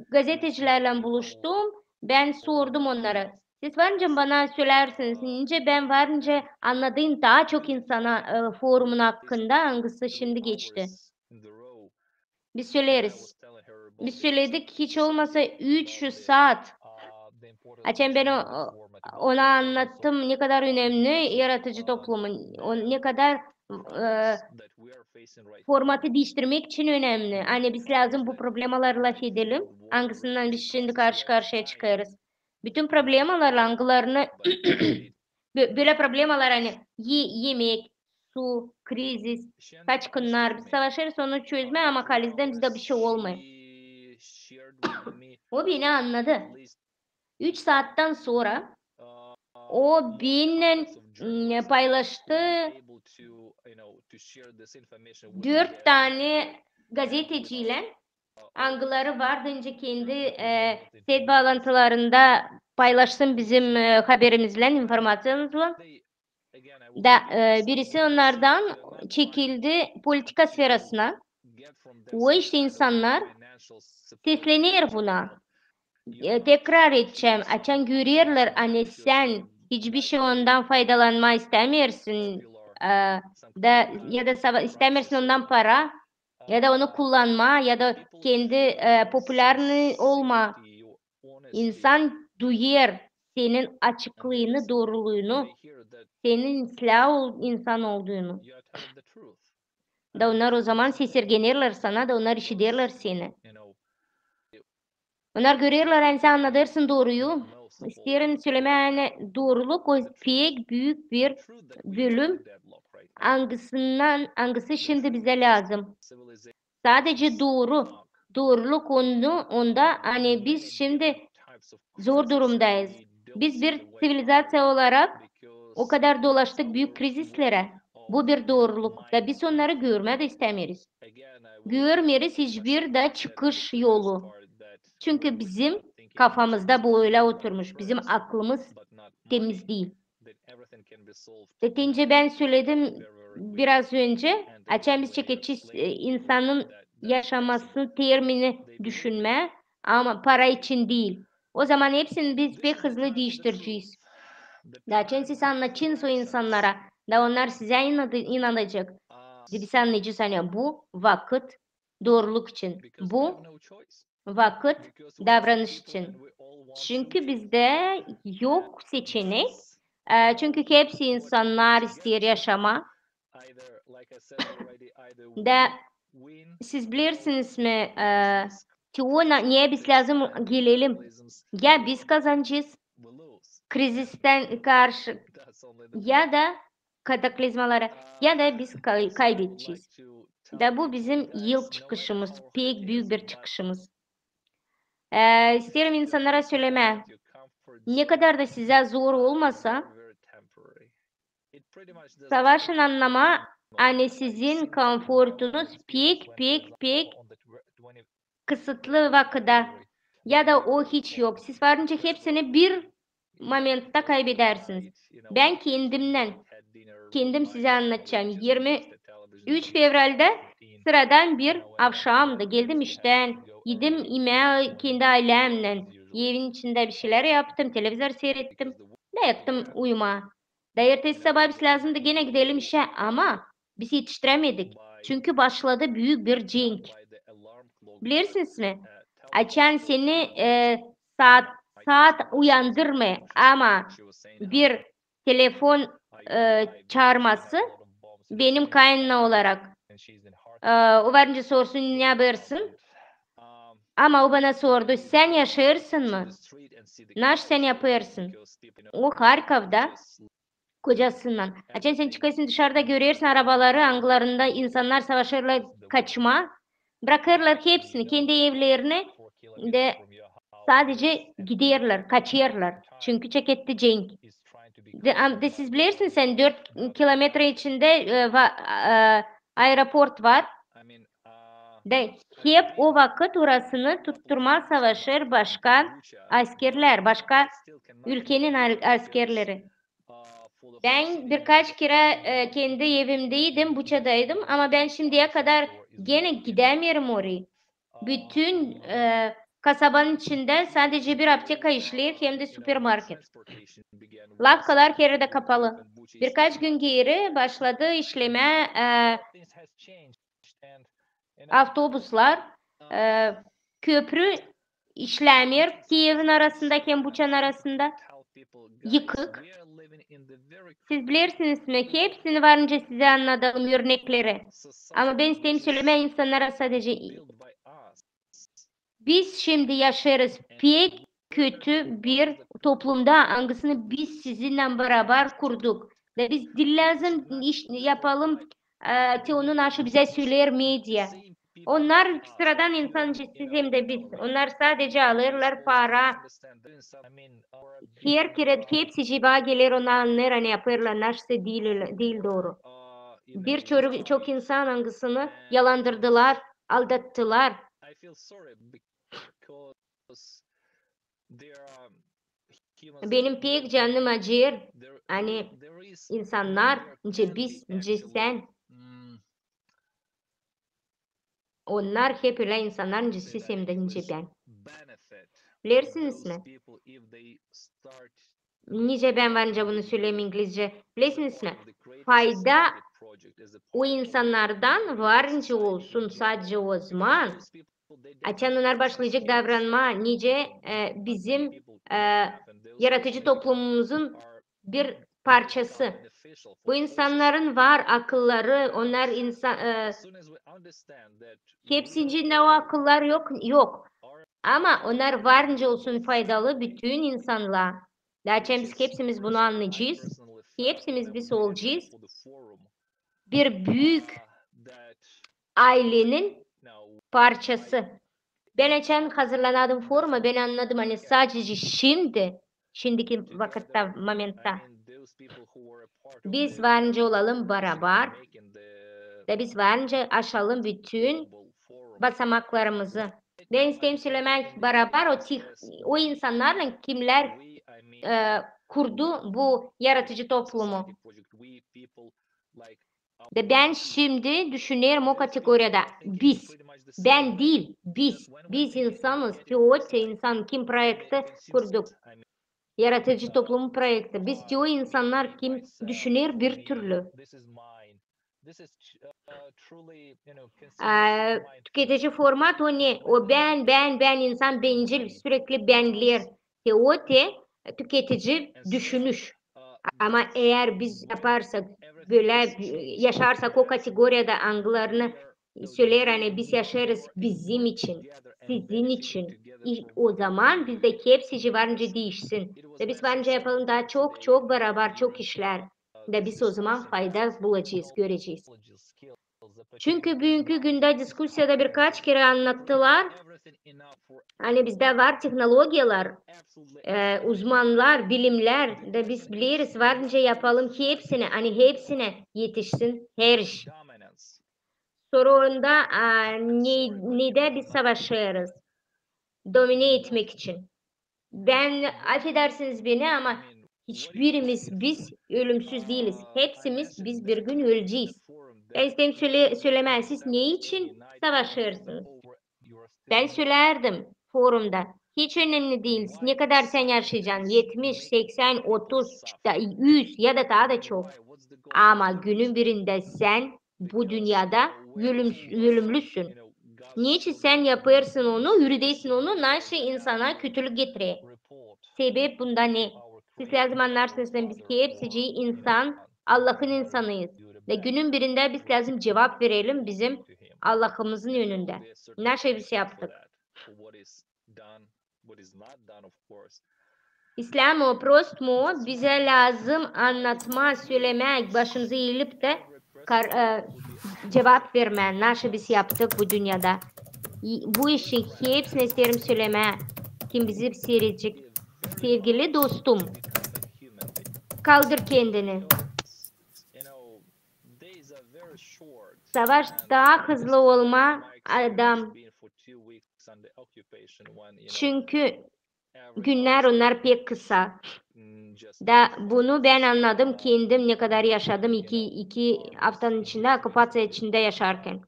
gazetecilerle buluştum. Ben sordum onlara. Siz varınca bana söylersiniz. Nince ben varınca anladığım daha çok insana forumun hakkında hangisi şimdi geçti. Biz söyleriz. Biz söyledik hiç olmasa 3 saat. Açen ben ona anlattım ne kadar önemli yaratıcı toplumun, ne kadar formatı değiştirmek için önemli. Hani biz lazım bu problemalarla laf edelim. Hangisinden biz şimdi karşı karşıya çıkarız. Bütün problemalarla hangilerini böyle problemalar hani yemek, su, kriz, kaçkınlar, biz savaşırız onu çözme ama kalizden bizde bir şey olmuyor. O beni anladı. 3 saatten sonra o benimle paylaştı 4 tane gazeteciyle hangileri vardınca kendi set bağlantılarında paylaşsın bizim haberimizle, informasyonumuzla. Da birisi onlardan çekildi politika sferasına. O işte insanlar seslenir buna. Tekrar edeceğim. Açan görüyorlar hani sen hiçbir şey ondan faydalanma istemiyorsun. Ya da istemiyorsun ondan para ya da onu kullanma ya da kendi popüler olma. İnsan duyar senin açıklığını, doğruluğunu, senin silah insan olduğunu. Da onlar o zaman sesirgenirler sana da onlar işidirler seni. Onlar görüyorlar hani sen anlatırsın doğruyu. İsterim söyleme yani doğruluk o pek büyük bir bölüm. Hangisi şimdi bize lazım. Sadece doğruluk onda hani biz şimdi zor durumdayız. Biz bir sivilizasyon olarak o kadar dolaştık büyük krizislere. Bu bir doğruluk ve biz onları görmek de istemiyoruz. Görmüyoruz hiçbir de çıkış yolu. Çünkü bizim kafamızda böyle oturmuş. Bizim aklımız temiz değil. Deyince ben söyledim biraz önce. Açamiz çekici insanın yaşaması terimini düşünme ama para için değil. O zaman hepsini biz pek hızlı değiştireceğiz. Daha siz anlatın o insanlara. Da onlar size inanacak. Biz anlayacağız hani bu vakit doğruluk için. Bu vakit davranış için. Çünkü bizde yok seçenek. Çünkü hepsi insanlar ister yaşama. Da siz bilirsiniz mi? Niye biz lazım gelelim? Ya biz kazanacağız. Krizisten karşı ya da kataklizmalara ya da biz kaybedeceğiz. Da bu bizim yıl çıkışımız. Pek büyük bir çıkışımız. İsterim insanlara söyleme. Ne kadar da size zor olmasa savaşın anlamı hani sizin konfortunuz pek kısıtlı vakitte ya da o hiç yok. Siz varınca hepsini bir momentta kaybedersiniz. Ben kendim size anlatacağım. 23 Fevral'de sıradan bir akşamdı. Geldim işten. Yedim yemeği kendi ailemle. Evin içinde bir şeyler yaptım. Televizyon seyrettim. Ne yattım uyuma. Da ertesi sabah biz lazımdı gene gidelim işe ama biz yetiştiremedik. Çünkü başladı büyük bir cenk. Bilirsiniz mi? Açan seni saat uyandırma ama bir telefon çağırması benim kaynana olarak. O varınca sorsun ne yaparsın? Ama o bana sordu sen yaşarsın mı? Naş sen yaparsın. O Harkov'da kocasından. Açan sen çıkarsın dışarıda görüyorsun arabaları anglarında insanlar savaşırlar kaçma. Bırakırlar hepsini kendi evlerine de sadece giderler, kaçırlar. Çünkü çeketti cenk. De siz bilirsiniz sen 4 kilometre içinde aeroport var. De hep o vakit orasını tutturma savaşır başka askerler, başka ülkenin askerleri. Ben birkaç kere kendi evimdeydim, Buça'daydım ama ben şimdiye kadar gene gidemiyorum oraya. Bütün kasabanın içinde sadece bir apteka işliyor hem de süpermarket. Lavkalar her yerde kapalı. Birkaç gün geri başladı işleme avtobuslar, köprü işlemiyor. Kiev'in arasında hem Buça'nın arasında. Yıkık. Siz bilirsiniz mi ki hepsini varınca size anladığım örnekleri. Ama ben isteyeyim söyleme insanlara sadece biz şimdi yaşarız pek kötü bir toplumda hangisini biz sizinle beraber kurduk. Ve biz dil lazım iş yapalım onun aşı bize söyler medya. Onlar sıradan insan hem de biz. Onlar sadece alırlar para. Her kere hepsi ciba gelir onu anlar hani yaparlar. Naşse değil doğru. Çok insan hangisini yalandırdılar, aldattılar. Benim pek canım acır. Hani insanlar, biz, sen. Onlar hep öyle insanlar, siz hem de ben. Bilirsiniz mi? Nice ben varınca bunu söyleyeyim İngilizce. Bilirsiniz mi? Fayda o insanlardan varınca olsun sadece o zaman. Açan onlar başlayacak davranma. Nice bizim yaratıcı toplumumuzun bir parçası. Bu insanların var akılları, onlar hepsinde o akıllar yok. Ama onlar varınca olsun faydalı bütün insanlığa. Zaten biz hepsimiz bunu anlayacağız. Hepsimiz biz olacağız. Bir büyük ailenin parçası. Ben geçen hazırlandım foruma ben anladım hani sadece şimdi Şimdiki vakitte, momentta. Biz varınca olalım beraber ve biz varınca aşalım bütün basamaklarımızı. Ben isteyim söylemek beraber o insanlarla kimler kurdu bu yaratıcı toplumu. Ve ben şimdi düşünüyorum o kategoride biz, ben değil, biz insanız, Teote insan kim projekti kurduk. Yaratıcı toplumu projekti. Biz o insanlar kim düşünür bir türlü. Tüketici format o ne? O ben insan bencil, sürekli benler. Teote tüketici düşünüş. Ama eğer biz yaparsak, böyle yaşarsak o kategoride angılarını söyler hani biz yaşarız bizim için, sizin için. O zaman bizdeki hepsi varınca değişsin. Ve biz varınca yapalım daha çok beraber çok işler. Ve biz o zaman fayda bulacağız, göreceğiz. Çünkü bugünkü günde diskusyada birkaç kere anlattılar. Hani bizde var teknolojiler, uzmanlar, bilimler de biz biliriz varınca yapalım ki hepsine yetişsin her iş. Sonra nede biz savaşıyoruz? Domine etmek için. Ben affedersiniz beni ama hiçbirimiz biz ölümsüz değiliz. Hepsimiz biz bir gün öleceğiz. Ben isteyim söylemez. Siz ne için savaşıyorsunuz? Ben söylerdim forumda. Hiç önemli değil. Ne kadar sen yaşayacaksın? 70, 80, 30, 100 ya da daha da çok. Ama günün birinde sen bu dünyada ölümlüsün. Niçin sen yapıyorsun onu, yürüdeysin onu, nasıl insana kötülük getiriyor? Sebep bunda ne? Siz lazım anlarsınız biz ki hepsi insan, Allah'ın insanıyız. Ve günün birinde biz lazım cevap verelim bizim Allah'ımızın önünde. Nasıl biz yaptık? İslam mı, prost mu? Bize lazım anlatma, söylemek, başımızı eğilip de cevap verme. Nasıl biz yaptık bu dünyada? Bu işin hepsini isterim söyleme. Kim bizi seyredecek? Sevgili dostum, kaldır kendini. Savaş daha hızlı olma adam. Çünkü günler onlar pek kısa. Da bunu ben anladım kendim ne kadar yaşadım iki haftanın içinde, okupasyon içinde yaşarken.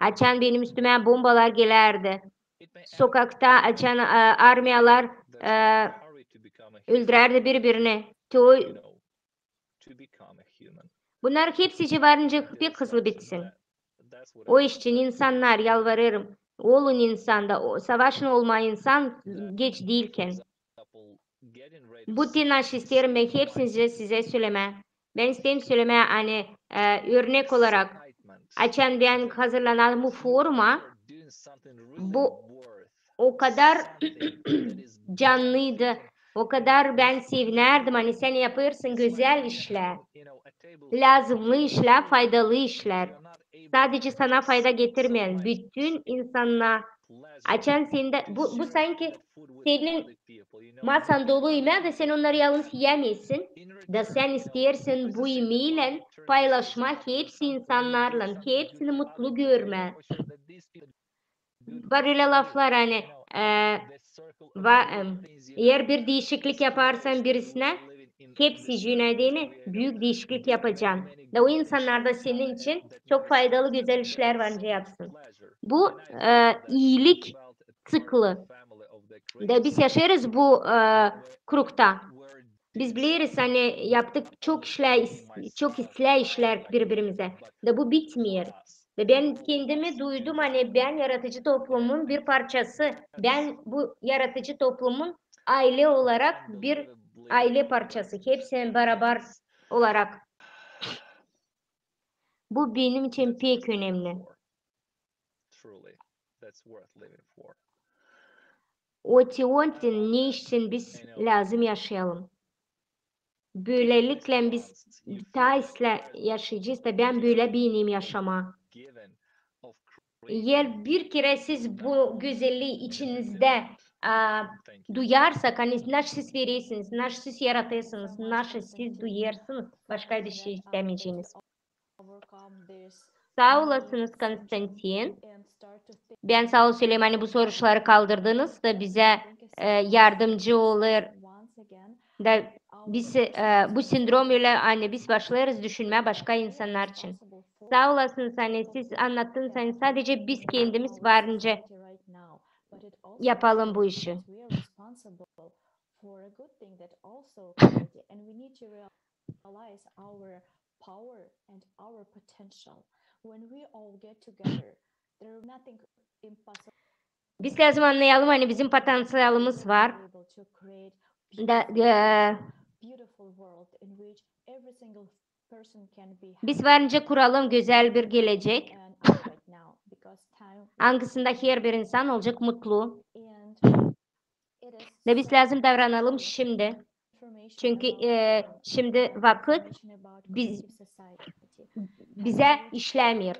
Açan benim üstüme bombalar gelirdi. Sokakta açan armiyalar öldürerdi birbirini. Bunlar hepsi civarınca pek hızlı bitsin. O iş için insanlar yalvarırım. Olun insanda, savaşın olma insan geç değilken. Bu tinaş isterim ben hepsini size söyleme. Ben isteyim söyleme hani örnek olarak açan ben hazırlanan bu foruma bu o kadar canlıydı. O kadar ben sevinirdim. Hani sen yapıyorsun güzel işler. Lazımlı işler, faydalı işler. Sadece sana fayda getirmeyen bütün insanlar açan sende bu sanki senin masan dolu yemeği de sen onları yalnız yiyemezsin. Da sen istersin bu yemeğiyle paylaşmak hepsi insanlarla, hepsini mutlu görme. Var öyle laflar hani eğer bir değişiklik yaparsan birisine hepsi yöneldiğini büyük değişiklik yapacaksın. Ve o insanlar da senin için çok faydalı güzel işler bence yapsın. Bu iyilik sıklı. De biz yaşarız bu kurukta. Biz biliriz hani yaptık çok işler, çok işler birbirimize. De bu bitmiyor. Ve ben kendimi duydum hani ben yaratıcı toplumun bir parçası. Ben bu yaratıcı toplumun aile olarak bir aile parçası. Hepsinin beraber olarak. Bu benim için pek önemli. O teontinin ne için biz lazım yaşayalım. Böylelikle biz taisle yaşayacağız da ben böyle benim yaşama. Eğer bir kere siz bu güzelliği içinizde duyarsak, hani nasıl siz verirsiniz, nasıl siz yaratırsınız, nasıl siz duyarsınız, başka bir şey istemeyeceğiniz. Sağ olasınız Konstantin. Ben sağ ol söyleyeyim, hani bu soruları kaldırdınız da bize yardımcı olur da biz bu sindrom ile hani biz başlarız düşünmeye başka insanlar için. Sağ olasınız, hani siz anlattınız, hani sadece biz kendimiz varınca yapalım bu işi. Biz lazım anlayalım, hani bizim potansiyelimiz var. Biz varınca kuralım güzel bir gelecek. Hangisinde her bir insan olacak mutlu. Ve biz lazım davranalım şimdi. Çünkü şimdi vakit bize işlemiyor.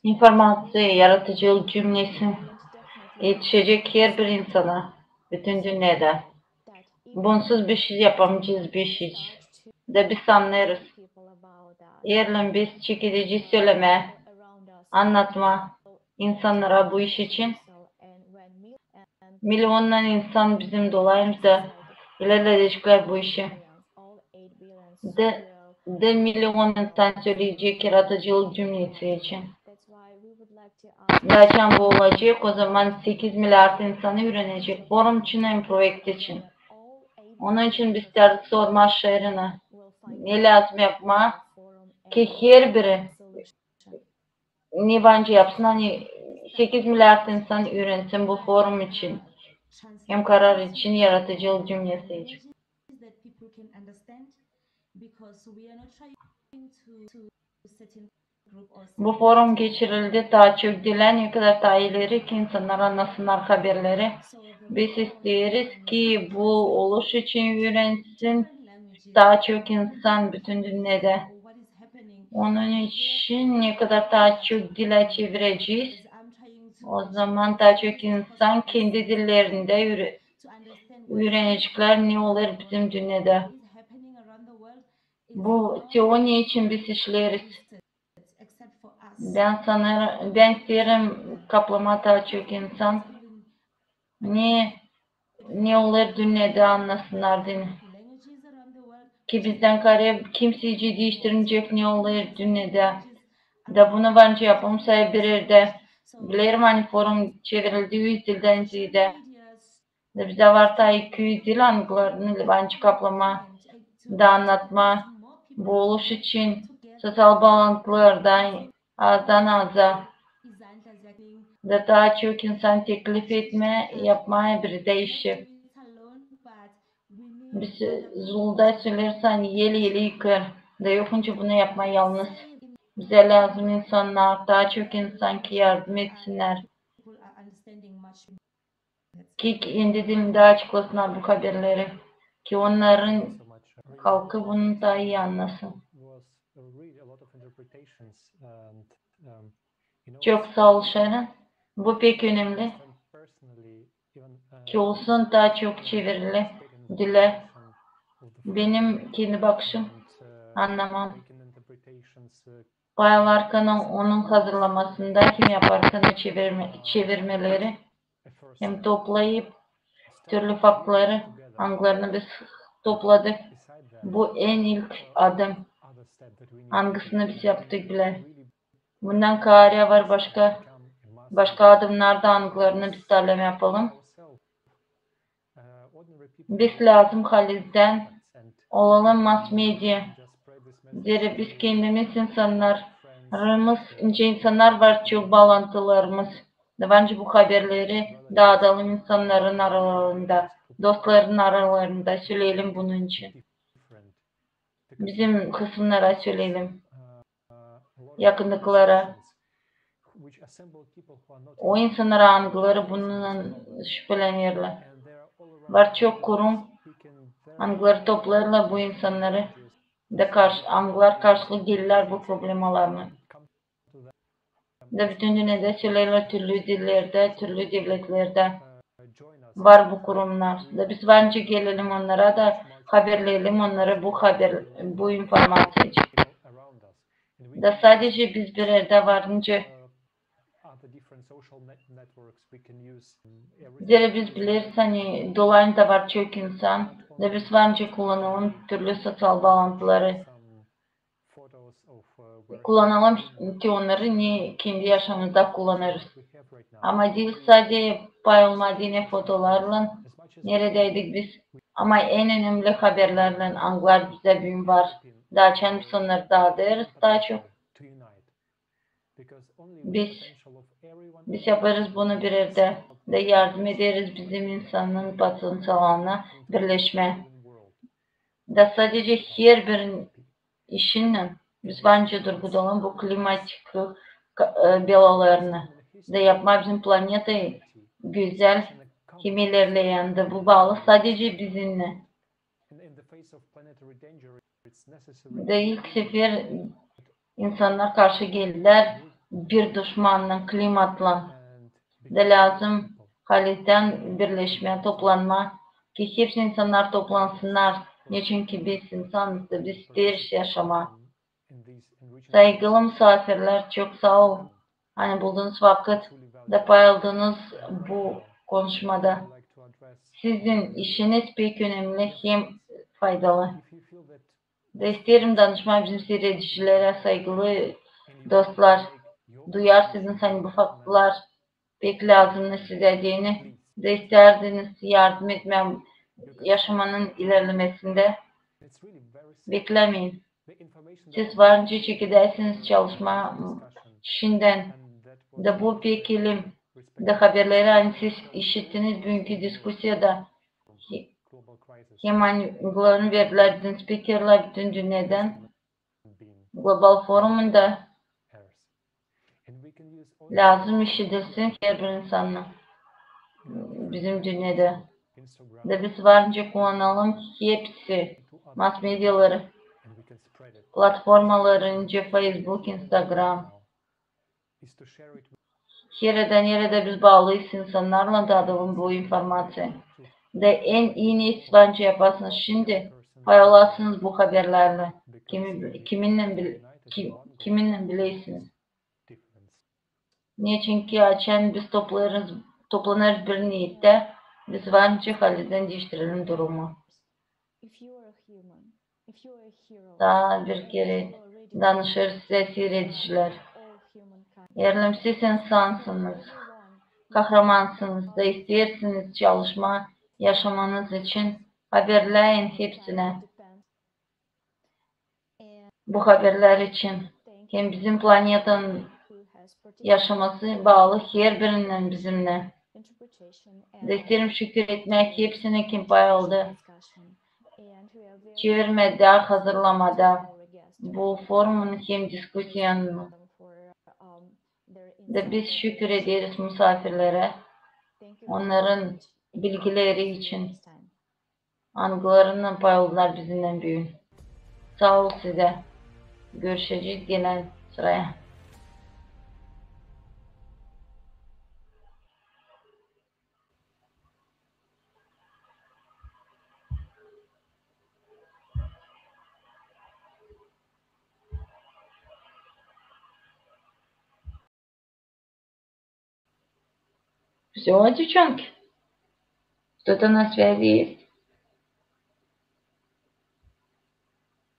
İnformasyon, yaratıcılık cümlesi yetişecek her bir insana, bütün dünyada. Bunsuz bir şey yapamayacağız, bir şey. De biz anlarız. Eğer biz çekici söyleme, anlatma insanlara bu iş için milyonlar insan bizim dolayımızda ilerleyecekler bu işi. De milyon insan söyleyecek yaratıcılık cümlesi için. Zaten bu olacak, o zaman 8 milyar insanı öğrenecek. Forum için hem projekt için. Onun için biz ders sorma şehrine ne lazım yapma ki her biri ne bence yapsın, hani 8 milyar insan öğrensin bu forum için. Hem karar için, yaratıcılık cümlesi için. Bu forum geçirildi, daha çok dilen kadar daha ileri ki insanlar anlasınlar haberleri. Biz isteriz ki bu oluş için öğrensin daha çok insan bütün dünyada. Onun için ne kadar daha çok dile çevireceğiz, o zaman daha çok insan kendi dillerinde öğrenecekler ne olur bizim dünyada. Bu teori için biz işleriz. Ben isterim kaplama daha çok insan ne olur dünyada anlasınlar diye. Ki bizden kare kimseyi değiştirecek ne olur dünyada. Da bunu bence yapımsa birer de bilirim, hani forum çevrildi 100 dilden ziyade. Da bize var ta 200 dil anılarını bence kaplama da anlatma. Bu oluş için sosyal bağlantılardan azdan aza da daha çok insan teklif etme, yapmaya bir değişir. Biz zulda söylersen yeli yıkar. Da yokunca bunu yapma yalnız. Bize lazım insanlar, daha çok insan ki yardım etsinler. Ki kendi dilinde açıklasınlar bu haberleri. Ki onların halkı bunu daha iyi anlasın. Çok sağ ol Sharon. Bu pek önemli. Ki olsun daha çok çevirili dile. Benim kendi bakışım, anlamam. Bayalarkanın onun hazırlamasında kim yaparsa çevirmeleri hem toplayıp türlü farkları, anılarını biz topladık. Bu en ilk adım. Hangisini biz yaptık bile. Bundan kariye var başka adımlarda anılarını biz talep yapalım. Biz lazım halizden olalım mass medya. Zira biz kendimiz insanlarımız, ince insanlar var, çok bağlantılarımız. Bence bu haberleri dağıtalım insanların aralarında, dostların aralarında söyleyelim bunun için. Bizim kısımlara söyleyelim, yakınlıklara. O insanlara anıları bundan şüphelenirler. Var çok kurum, anıları toplarlar bu insanları. Anılar karşılık gelirler bu problemalarını. Da bütün dünyada söylerler türlü dillerde, türlü devletlerde var bu kurumlar. Da biz bence gelelim onlara da haberleyelim onlara bu informasyayı. Da sadece biz bir yerde varınca zira biz biliriz hani dolayında var çok insan da biz bence kullanalım türlü sosyal bağlantıları kullanalım ki onları kendi yaşamımızda kullanırız. Ama değil sadece paylaşmadığımız fotolarla neredeydik biz ama en önemli haberlerle anılar bize bugün var. Daha çok biz onları dağıtırız daha çok. Biz yaparız bunu bir yerde de yardım ederiz bizim insanın potansiyelına birleşme. Da sadece her bir işinle biz bence durgulayalım bu klimatik belalarını da yapma bizim planetayı güzel kim ilerleyen de bu bağlı sadece bizimle. Da ilk sefer insanlar karşı geldiler bir düşmanla, klimatla da lazım halitten birleşme, toplanma ki hepsi insanlar toplansınlar. Ne çünkü biz insanız da biz isteriz yaşama. Saygılı misafirler çok sağ ol. Hani bulduğunuz vakit da paylaştığınız bu konuşmada. Sizin işiniz pek önemli hem faydalı. Da isterim danışma bizim seyredicilere saygılı dostlar. Duyar sizin hani bu faktlar pek lazımlı size diyeni. Da isterdiniz yardım etmem yaşamanın ilerlemesinde. Beklemeyin. Siz varınca çekidesiniz çalışma şimdiden da bu pek ilim da haberleri hani siz işittiniz bugünkü diskusyada hemen uygulanan verilen speakerler bütün dünyadan global forumunda lazım işitilsin her bir insanla bizim dünyada da biz varınca kullanalım hepsi mass medyaları platformalarınca Facebook, Instagram yerden biz bağlıyız insanlarla dağıtalım bu informasyayı da en iyi neyse bence yaparsınız şimdi paylaşırsınız bu haberlerle kiminle bilirsiniz. Niçin ki açan biz toplanırız bir niyette biz bence haliden değiştirelim durumu. Daha bir kere danışır size seyrediciler. Eğer siz insansınız, kahramansınız da istersiniz çalışma yaşamanız için haberleyin hepsine. Bu haberler için hem bizim planetin yaşaması bağlı her birinden bizimle. Da isterim şükür etmek hepsine kim pay oldu. Çevirmede, hazırlamada bu forumun hem diskusyanını da biz şükür ederiz misafirlere. Onların bilgileri için anılarından pay oldular bizimle büyün. Sağ ol size. Görüşeceğiz gelen sıraya. Все, девчонки, кто-то на связи есть?